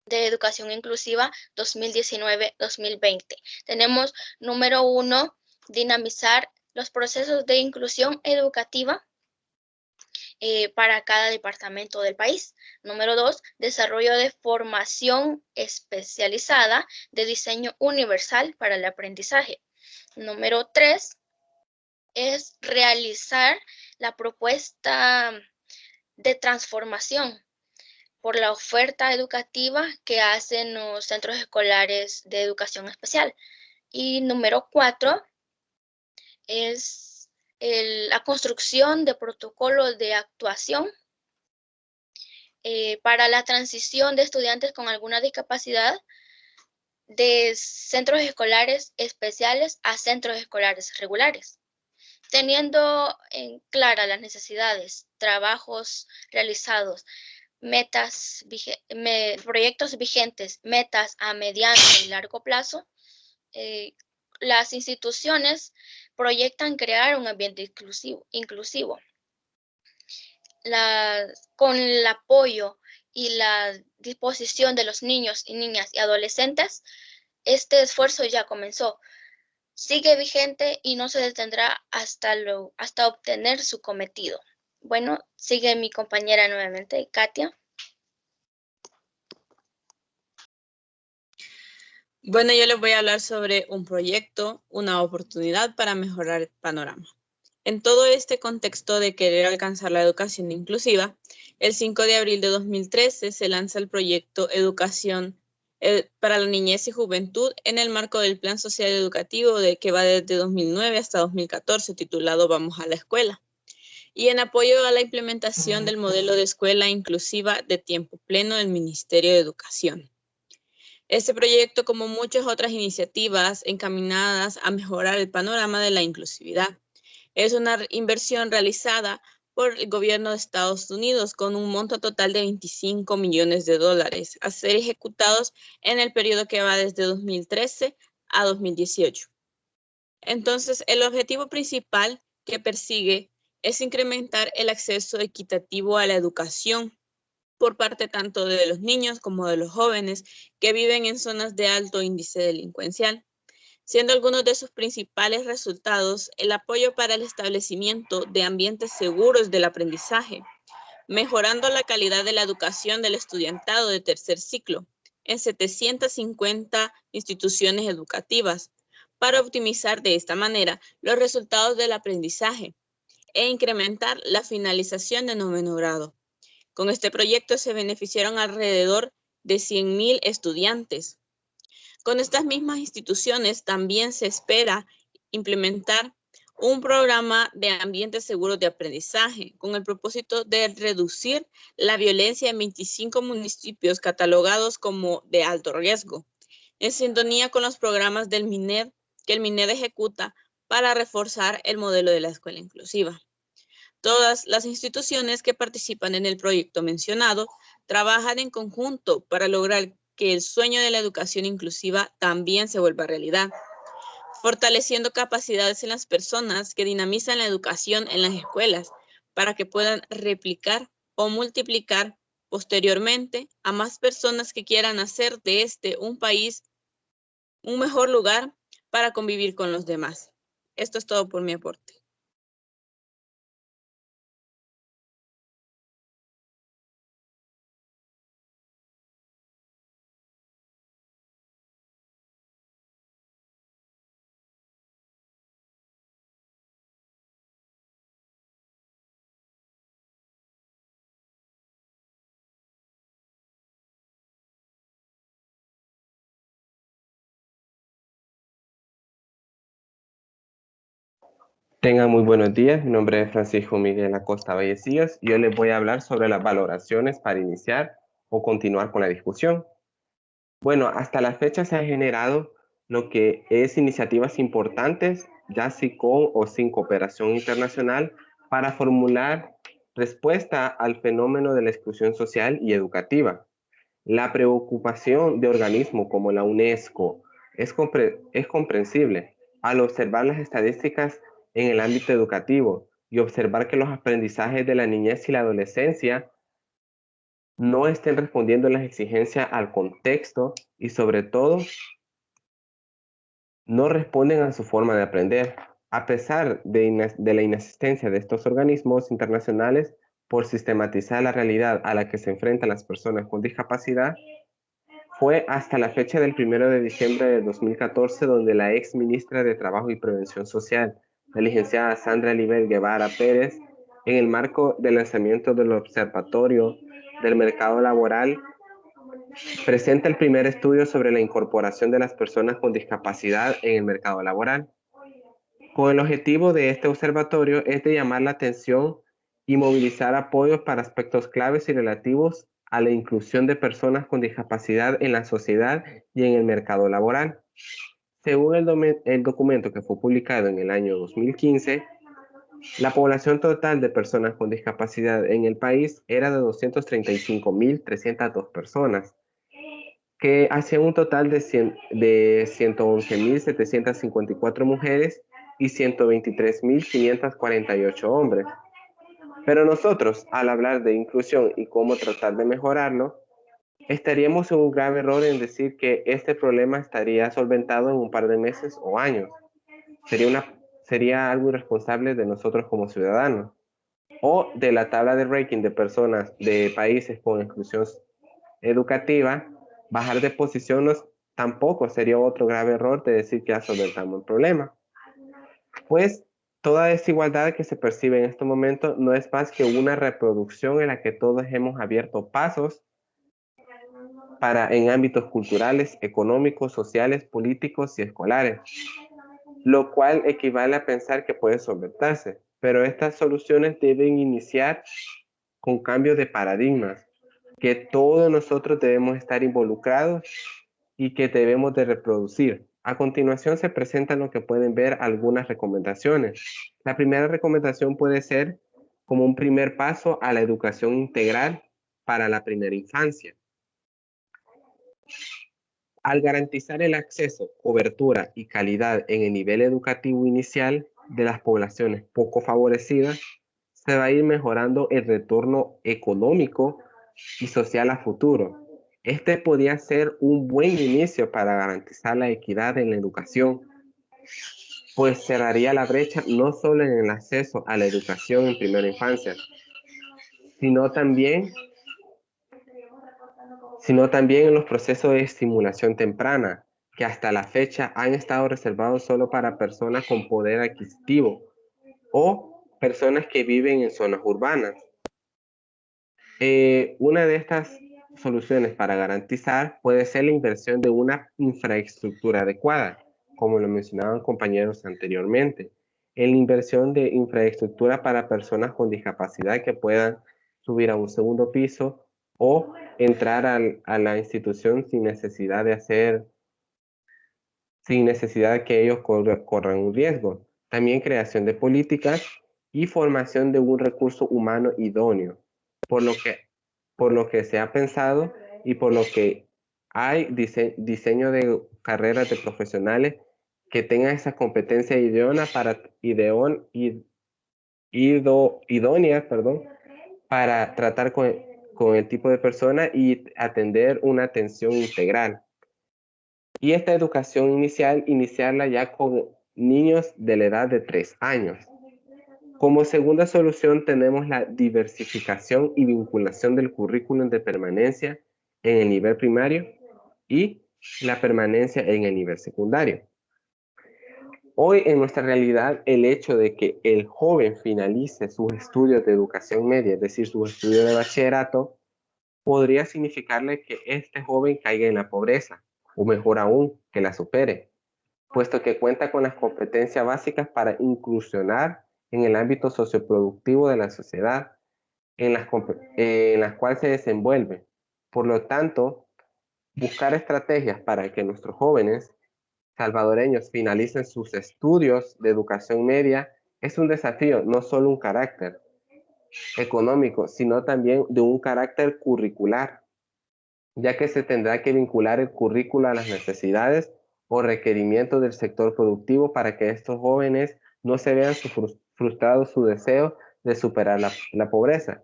Speaker 11: de educación inclusiva 2019-2020. Tenemos número 1, dinamizar los procesos de inclusión educativa para cada departamento del país. Número 2, desarrollo de formación especializada de diseño universal para el aprendizaje. Número 3 es realizar la propuesta de transformación por la oferta educativa que hacen los centros escolares de educación especial. Y número 4 es la construcción de protocolos de actuación para la transición de estudiantes con alguna discapacidad de centros escolares especiales a centros escolares regulares, teniendo en clara las necesidades, trabajos realizados, proyectos vigentes, metas a mediano y largo plazo. Las instituciones proyectan crear un ambiente inclusivo. Con el apoyo y la disposición de los niños y niñas y adolescentes, este esfuerzo ya comenzó. Sigue vigente y no se detendrá hasta obtener su cometido. Bueno, sigue mi compañera nuevamente, Katia.
Speaker 10: Bueno, yo les voy a hablar sobre un proyecto, una oportunidad para mejorar el panorama. En todo este contexto de querer alcanzar la educación inclusiva, el 5 de abril de 2013 se lanza el proyecto Educación para la Niñez y Juventud en el marco del Plan Social Educativo que va desde 2009 hasta 2014, titulado Vamos a la Escuela. y en apoyo a la implementación del modelo de escuela inclusiva de tiempo pleno del Ministerio de Educación. Este proyecto, como muchas otras iniciativas encaminadas a mejorar el panorama de la inclusividad, es una inversión realizada por el gobierno de Estados Unidos con un monto total de $25 millones a ser ejecutados en el periodo que va desde 2013 a 2018. Entonces, el objetivo principal que persigue es incrementar el acceso equitativo a la educación por parte tanto de los niños como de los jóvenes que viven en zonas de alto índice delincuencial, siendo algunos de sus principales resultados el apoyo para el establecimiento de ambientes seguros del aprendizaje, mejorando la calidad de la educación del estudiantado de tercer ciclo en 750 instituciones educativas, para optimizar de esta manera los resultados del aprendizaje e incrementar la finalización de noveno grado. Con este proyecto se beneficiaron alrededor de 100.000 estudiantes. Con estas mismas instituciones también se espera implementar un programa de ambientes seguros de aprendizaje con el propósito de reducir la violencia en 25 municipios catalogados como de alto riesgo, en sintonía con los programas del MINED que el MINED ejecuta para reforzar el modelo de la escuela inclusiva. Todas las instituciones que participan en el proyecto mencionado trabajan en conjunto para lograr que el sueño de la educación inclusiva también se vuelva realidad, fortaleciendo capacidades en las personas que dinamizan la educación en las escuelas para que puedan replicar o multiplicar posteriormente a más personas que quieran hacer de este un país un mejor lugar para convivir con los demás. Esto es todo por mi aporte.
Speaker 7: Tengan muy buenos días, mi nombre es Francisco Miguel Acosta Vallecillas y hoy les voy a hablar sobre las valoraciones para iniciar o continuar con la discusión. Bueno, hasta la fecha se han generado lo que es iniciativas importantes, ya sea con o sin cooperación internacional, para formular respuesta al fenómeno de la exclusión social y educativa. La preocupación de organismos como la UNESCO es comprensible al observar las estadísticas en el ámbito educativo y observar que los aprendizajes de la niñez y la adolescencia no estén respondiendo a las exigencias al contexto y sobre todo no responden a su forma de aprender. A pesar de la inasistencia de estos organismos internacionales por sistematizar la realidad a la que se enfrentan las personas con discapacidad, fue hasta la fecha del 1 de diciembre de 2014 donde la ex ministra de Trabajo y Prevención Social, la licenciada Sandra Libel Guevara Pérez, en el marco del lanzamiento del Observatorio del Mercado Laboral, presenta el primer estudio sobre la incorporación de las personas con discapacidad en el mercado laboral. Con el objetivo de este observatorio es de llamar la atención y movilizar apoyos para aspectos claves y relativos a la inclusión de personas con discapacidad en la sociedad y en el mercado laboral. Según el documento que fue publicado en el año 2015, la población total de personas con discapacidad en el país era de 235.302 personas, que hacía un total de 111.754 mujeres y 123.548 hombres. Pero nosotros, al hablar de inclusión y cómo tratar de mejorarlo, estaríamos en un grave error en decir que este problema estaría solventado en un par de meses o años. Sería algo irresponsable de nosotros como ciudadanos. O de la tabla de ranking de personas de países con exclusión educativa, bajar de posiciones tampoco sería otro grave error de decir que ya solventamos el problema. Pues toda desigualdad que se percibe en este momento no es más que una reproducción en la que todos hemos abierto pasos en ámbitos culturales, económicos, sociales, políticos y escolares, lo cual equivale a pensar que puede solventarse. pero estas soluciones deben iniciar con cambios de paradigmas, que todos nosotros debemos estar involucrados y que debemos de reproducir. A continuación se presentan lo que pueden ver algunas recomendaciones. La primera recomendación puede ser como un primer paso a la educación integral para la primera infancia. Al garantizar el acceso, cobertura y calidad en el nivel educativo inicial de las poblaciones poco favorecidas, se va a ir mejorando el retorno económico y social a futuro. Este podría ser un buen inicio para garantizar la equidad en la educación, pues cerraría la brecha no solo en el acceso a la educación en primera infancia, sino también en los procesos de estimulación temprana, que hasta la fecha han estado reservados solo para personas con poder adquisitivo o personas que viven en zonas urbanas. Una de estas soluciones para garantizar puede ser la inversión de una infraestructura adecuada, como lo mencionaban compañeros anteriormente. En la inversión de infraestructura para personas con discapacidad que puedan subir a un segundo piso o entrar a la institución sin necesidad de que ellos corran un riesgo. También creación de políticas y formación de un recurso humano idóneo, por lo que se ha pensado y por lo que hay diseño de carreras de profesionales que tengan esa competencia idónea para tratar con el tipo de persona y atender una atención integral. Y esta educación inicial, iniciarla ya con niños de la edad de 3 años. Como segunda solución tenemos la diversificación y vinculación del currículum de permanencia en el nivel primario y la permanencia en el nivel secundario. Hoy en nuestra realidad el hecho de que el joven finalice sus estudios de educación media, es decir, sus estudios de bachillerato, podría significarle que este joven caiga en la pobreza, o mejor aún, que la supere, puesto que cuenta con las competencias básicas para incursionar en el ámbito socioproductivo de la sociedad en las cuales se desenvuelve. Por lo tanto, buscar estrategias para que nuestros jóvenes salvadoreños finalicen sus estudios de educación media es un desafío, no solo un carácter económico, sino también de un carácter curricular, ya que se tendrá que vincular el currículo a las necesidades o requerimientos del sector productivo para que estos jóvenes no se vean frustrados su deseo de superar la pobreza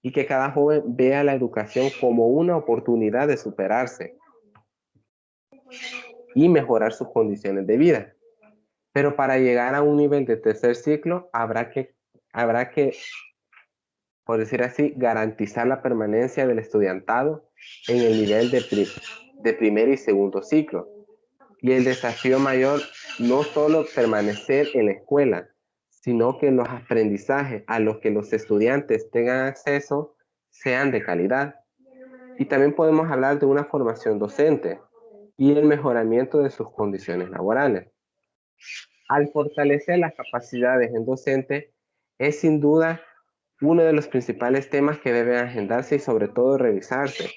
Speaker 7: y que cada joven vea la educación como una oportunidad de superarse y mejorar sus condiciones de vida. Pero para llegar a un nivel de tercer ciclo habrá que, por decir así, garantizar la permanencia del estudiantado en el nivel de primer y segundo ciclo. Y el desafío mayor no solo permanecer en la escuela, sino que los aprendizajes a los que los estudiantes tengan acceso sean de calidad. Y también podemos hablar de una formación docente y el mejoramiento de sus condiciones laborales. Al fortalecer las capacidades en docente, es sin duda uno de los principales temas que deben agendarse y sobre todo revisarse,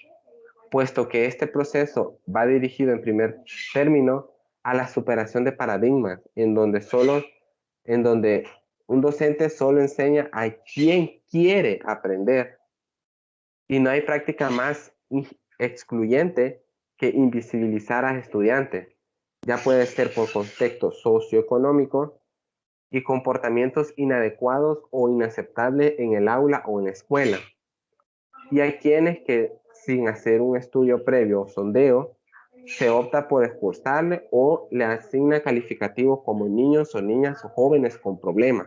Speaker 7: puesto que este proceso va dirigido en primer término a la superación de paradigmas, en donde un docente solo enseña a quien quiere aprender, y no hay práctica más excluyente que invisibilizar a estudiantes, ya puede ser por contexto socioeconómico y comportamientos inadecuados o inaceptables en el aula o en la escuela. Y hay quienes que sin hacer un estudio previo o sondeo, se opta por expulsarle o le asigna calificativos como niños o niñas o jóvenes con problemas.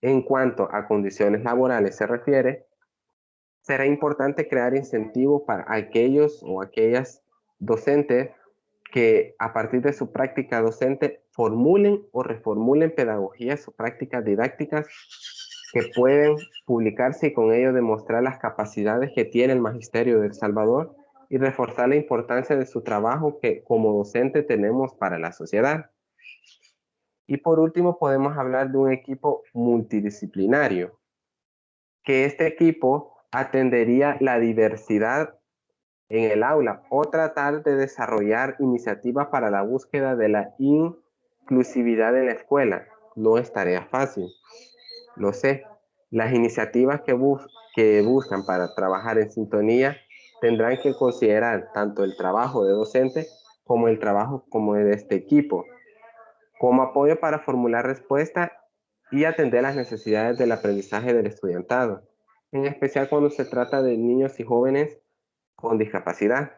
Speaker 7: En cuanto a condiciones laborales se refiere, será importante crear incentivos para aquellos o aquellas docentes que a partir de su práctica docente formulen o reformulen pedagogías o prácticas didácticas que pueden publicarse y con ello demostrar las capacidades que tiene el Magisterio de El Salvador y reforzar la importancia de su trabajo que como docente tenemos para la sociedad. Y por último, podemos hablar de un equipo multidisciplinario, que este equipo atendería la diversidad en el aula o tratar de desarrollar iniciativas para la búsqueda de la inclusividad en la escuela. No es tarea fácil, lo sé. Las iniciativas que buscan para trabajar en sintonía tendrán que considerar tanto el trabajo de docente como el trabajo de este equipo, como apoyo para formular respuestas y atender las necesidades del aprendizaje del estudiantado, en especial cuando se trata de niños y jóvenes con discapacidad.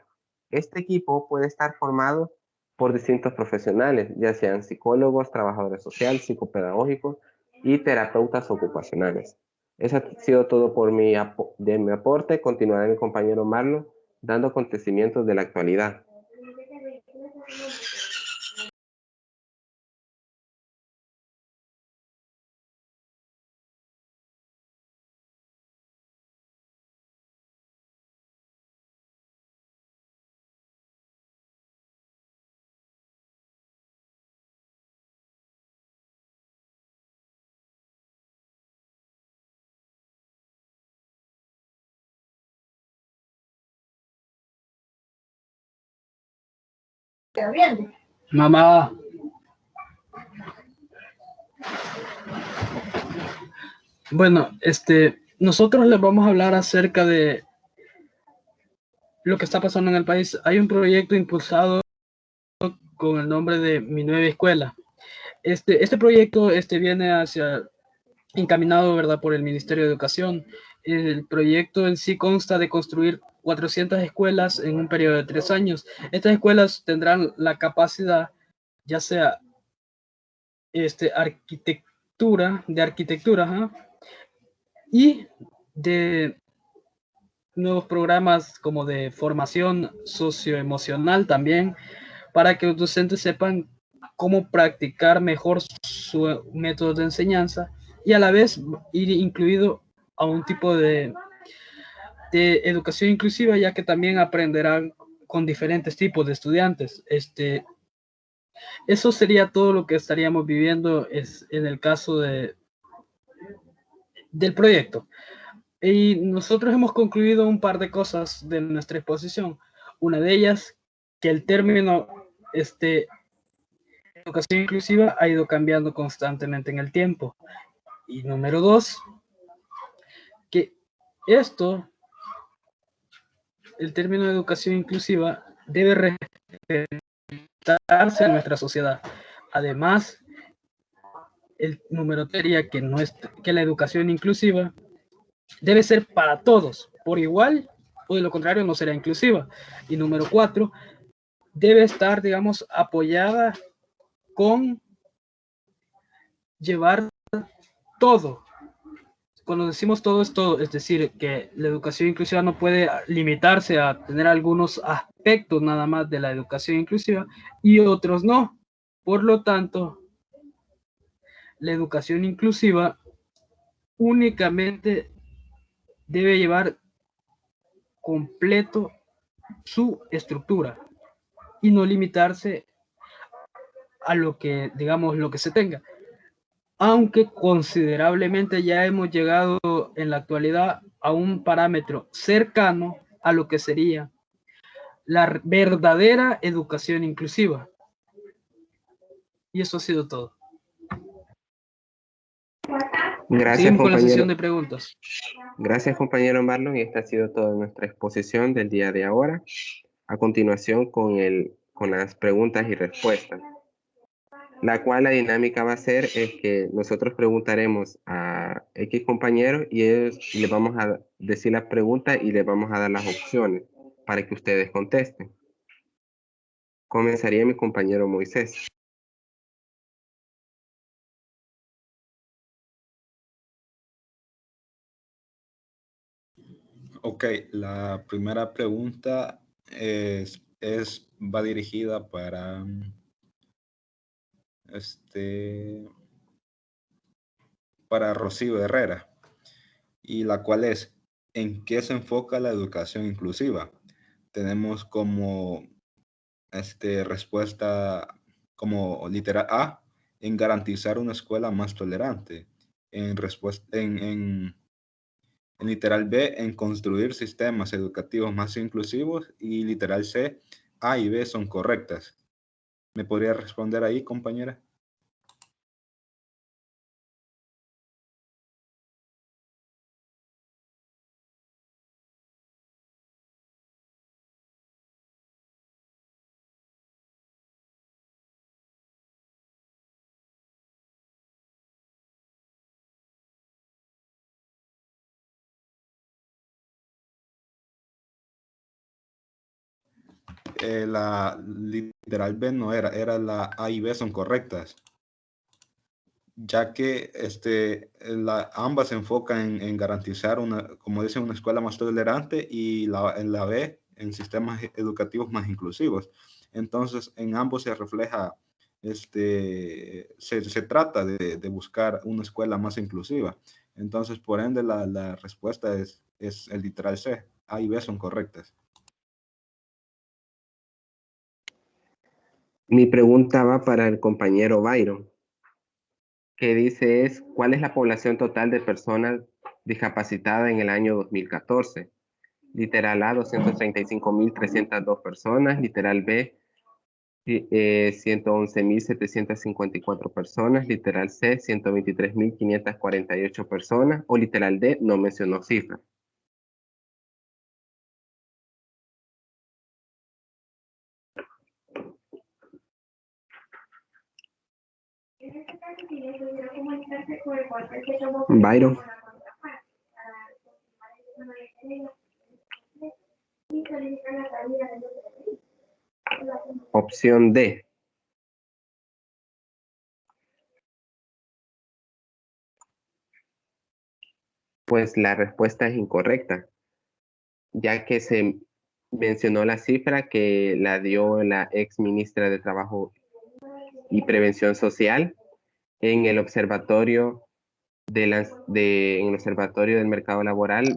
Speaker 7: Este equipo puede estar formado por distintos profesionales, ya sean psicólogos, trabajadores sociales, psicopedagógicos y terapeutas ocupacionales. Eso ha sido todo por mi aporte. Continuará mi compañero Marlon dando acontecimientos de la actualidad.
Speaker 8: Mamá. Bueno, nosotros les vamos a hablar acerca de lo que está pasando en el país. Hay un proyecto impulsado con el nombre de Mi Nueva Escuela. Este proyecto viene encaminado, ¿verdad?, por el Ministerio de Educación. El proyecto en sí consta de construir 400 escuelas en un periodo de 3 años. Estas escuelas tendrán la capacidad, ya sea arquitectura, y de nuevos programas como de formación socioemocional también, para que los docentes sepan cómo practicar mejor su método de enseñanza y a la vez ir incluido a un tipo de educación inclusiva, ya que también aprenderán con diferentes tipos de estudiantes. Eso sería todo lo que estaríamos viviendo en el caso del proyecto. Y nosotros hemos concluido un par de cosas de nuestra exposición. Una de ellas, que el término educación inclusiva ha ido cambiando constantemente en el tiempo. Y número 2, que el término de educación inclusiva debe respetarse en nuestra sociedad. Además, el número 3 sería que la educación inclusiva debe ser para todos, por igual, o de lo contrario no será inclusiva. Y número 4, debe estar, digamos, apoyada con llevar todo. Cuando decimos todo es todo, es decir, que la educación inclusiva no puede limitarse a tener algunos aspectos nada más de la educación inclusiva y otros no. Por lo tanto, la educación inclusiva únicamente debe llevar completo su estructura y no limitarse a lo que, digamos, lo que se tenga. Aunque considerablemente ya hemos llegado en la actualidad a un parámetro cercano a lo que sería la verdadera educación inclusiva. Y eso ha sido todo.
Speaker 7: Gracias,
Speaker 8: seguimos con la
Speaker 7: compañero.
Speaker 8: sesión de preguntas.
Speaker 7: Gracias, compañero Marlon, y esta ha sido toda nuestra exposición del día de ahora. A continuación con las preguntas y respuestas, la cual la dinámica va a ser es que nosotros preguntaremos a X compañeros y ellos les vamos a decir las preguntas y les vamos a dar las opciones para que ustedes contesten. Comenzaría mi compañero Moisés.
Speaker 9: Ok, la primera pregunta va dirigida para para Rocío Herrera, y la cual es: ¿en qué se enfoca la educación inclusiva? Tenemos como respuesta como literal A, en garantizar una escuela más tolerante. En literal B, en construir sistemas educativos más inclusivos. Y literal C, A y B son correctas. ¿Me podría responder ahí, compañera? La literal B no era la A y B son correctas, ya que ambas se enfocan en garantizar como dicen, una escuela más tolerante, y en la B en sistemas educativos más inclusivos. Entonces, en ambos se refleja, se trata de buscar una escuela más inclusiva. Entonces, por ende, la respuesta es el literal C. A y B son correctas.
Speaker 7: Mi pregunta va para el compañero Byron, que dice es, ¿cuál es la población total de personas discapacitadas en el año 2014? Literal A, 235.302 personas. Literal B, 111.754 personas. Literal C, 123.548 personas. O literal D, no mencionó cifra. Byron. Opción D. Pues la respuesta es incorrecta, ya que se mencionó la cifra que la dio la ex ministra de Trabajo y Prevención Social en el observatorio en el observatorio del mercado laboral,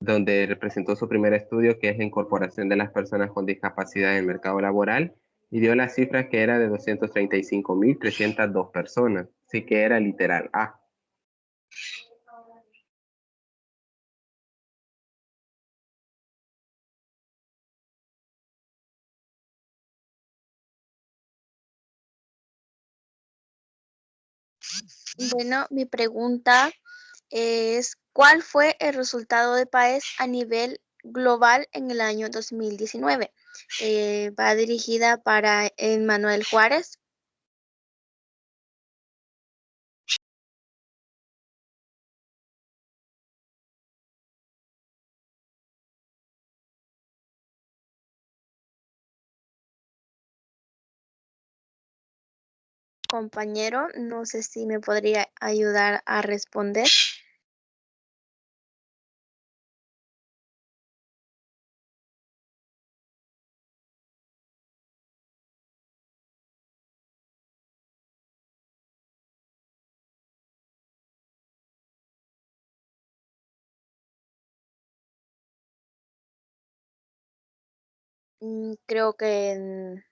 Speaker 7: donde representó su primer estudio, que es la incorporación de las personas con discapacidad en el mercado laboral, y dio la cifra que era de 235.302 personas, así que era literal A.
Speaker 11: Bueno, mi pregunta es, ¿cuál fue el resultado de PAES a nivel global en el año 2019? Va dirigida para Emmanuel Juárez. Compañero, no sé si me podría ayudar a responder. Creo que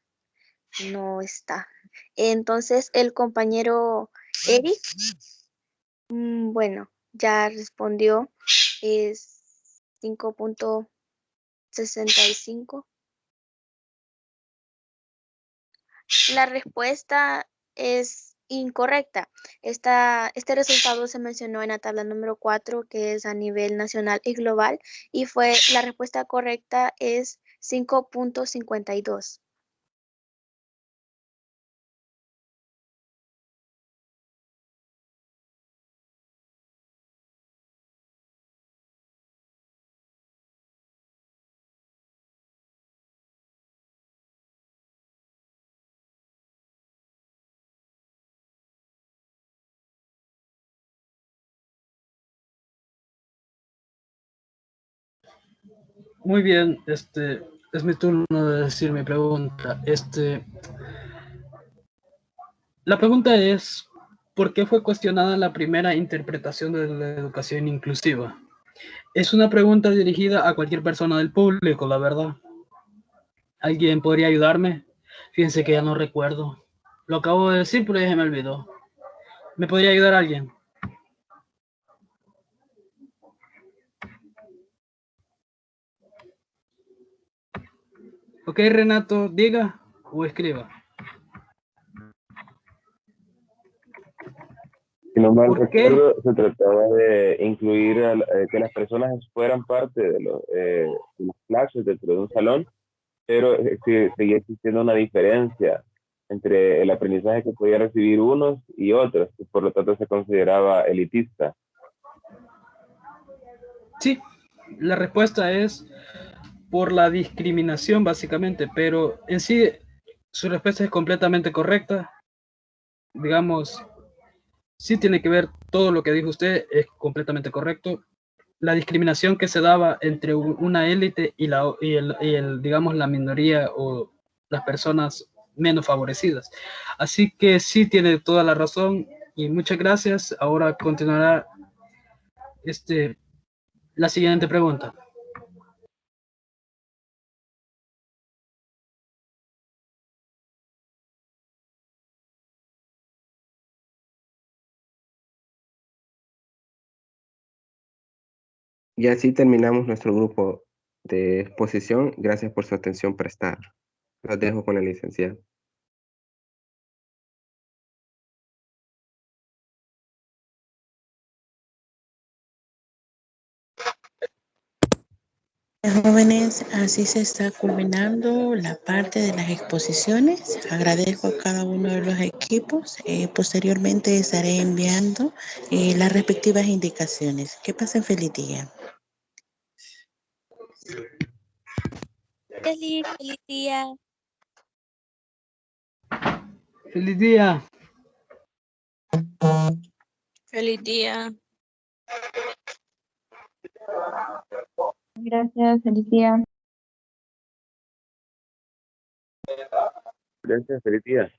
Speaker 11: no está. Entonces, el compañero Eric, bueno, ya respondió, es 5.65. La respuesta es incorrecta. Este resultado se mencionó en la tabla número 4, que es a nivel nacional y global, y la respuesta correcta es 5.52.
Speaker 8: Muy bien, es mi turno de decir mi pregunta. La pregunta es, ¿por qué fue cuestionada la primera interpretación de la educación inclusiva? Es una pregunta dirigida a cualquier persona del público, la verdad. ¿Alguien podría ayudarme? Fíjense que ya no recuerdo. Lo acabo de decir, pero ya se me olvidó. ¿Me podría ayudar alguien? Ok, Renato, diga o escriba.
Speaker 12: Si no mal
Speaker 8: ¿Por qué?
Speaker 12: recuerdo, se trataba de incluir que las personas fueran parte de las clases dentro de un salón, pero seguía existiendo una diferencia entre el aprendizaje que podía recibir unos y otros, y por lo tanto se consideraba elitista.
Speaker 8: Sí, la respuesta es por la discriminación, básicamente, pero en sí su respuesta es completamente correcta. Digamos, sí tiene que ver todo lo que dijo usted, es completamente correcto. La discriminación que se daba entre una élite digamos, la minoría o las personas menos favorecidas. Así que sí tiene toda la razón y muchas gracias. Ahora continuará la siguiente pregunta.
Speaker 7: Y así terminamos nuestro grupo de exposición. Gracias por su atención prestada. Los dejo con el licenciado.
Speaker 6: Jóvenes, así se está culminando la parte de las exposiciones. Agradezco a cada uno de los equipos. Posteriormente estaré enviando las respectivas indicaciones. Que pasen feliz día.
Speaker 13: Feliz día.
Speaker 8: Feliz día.
Speaker 10: Feliz día.
Speaker 14: Gracias, feliz día.
Speaker 12: Gracias, feliz día.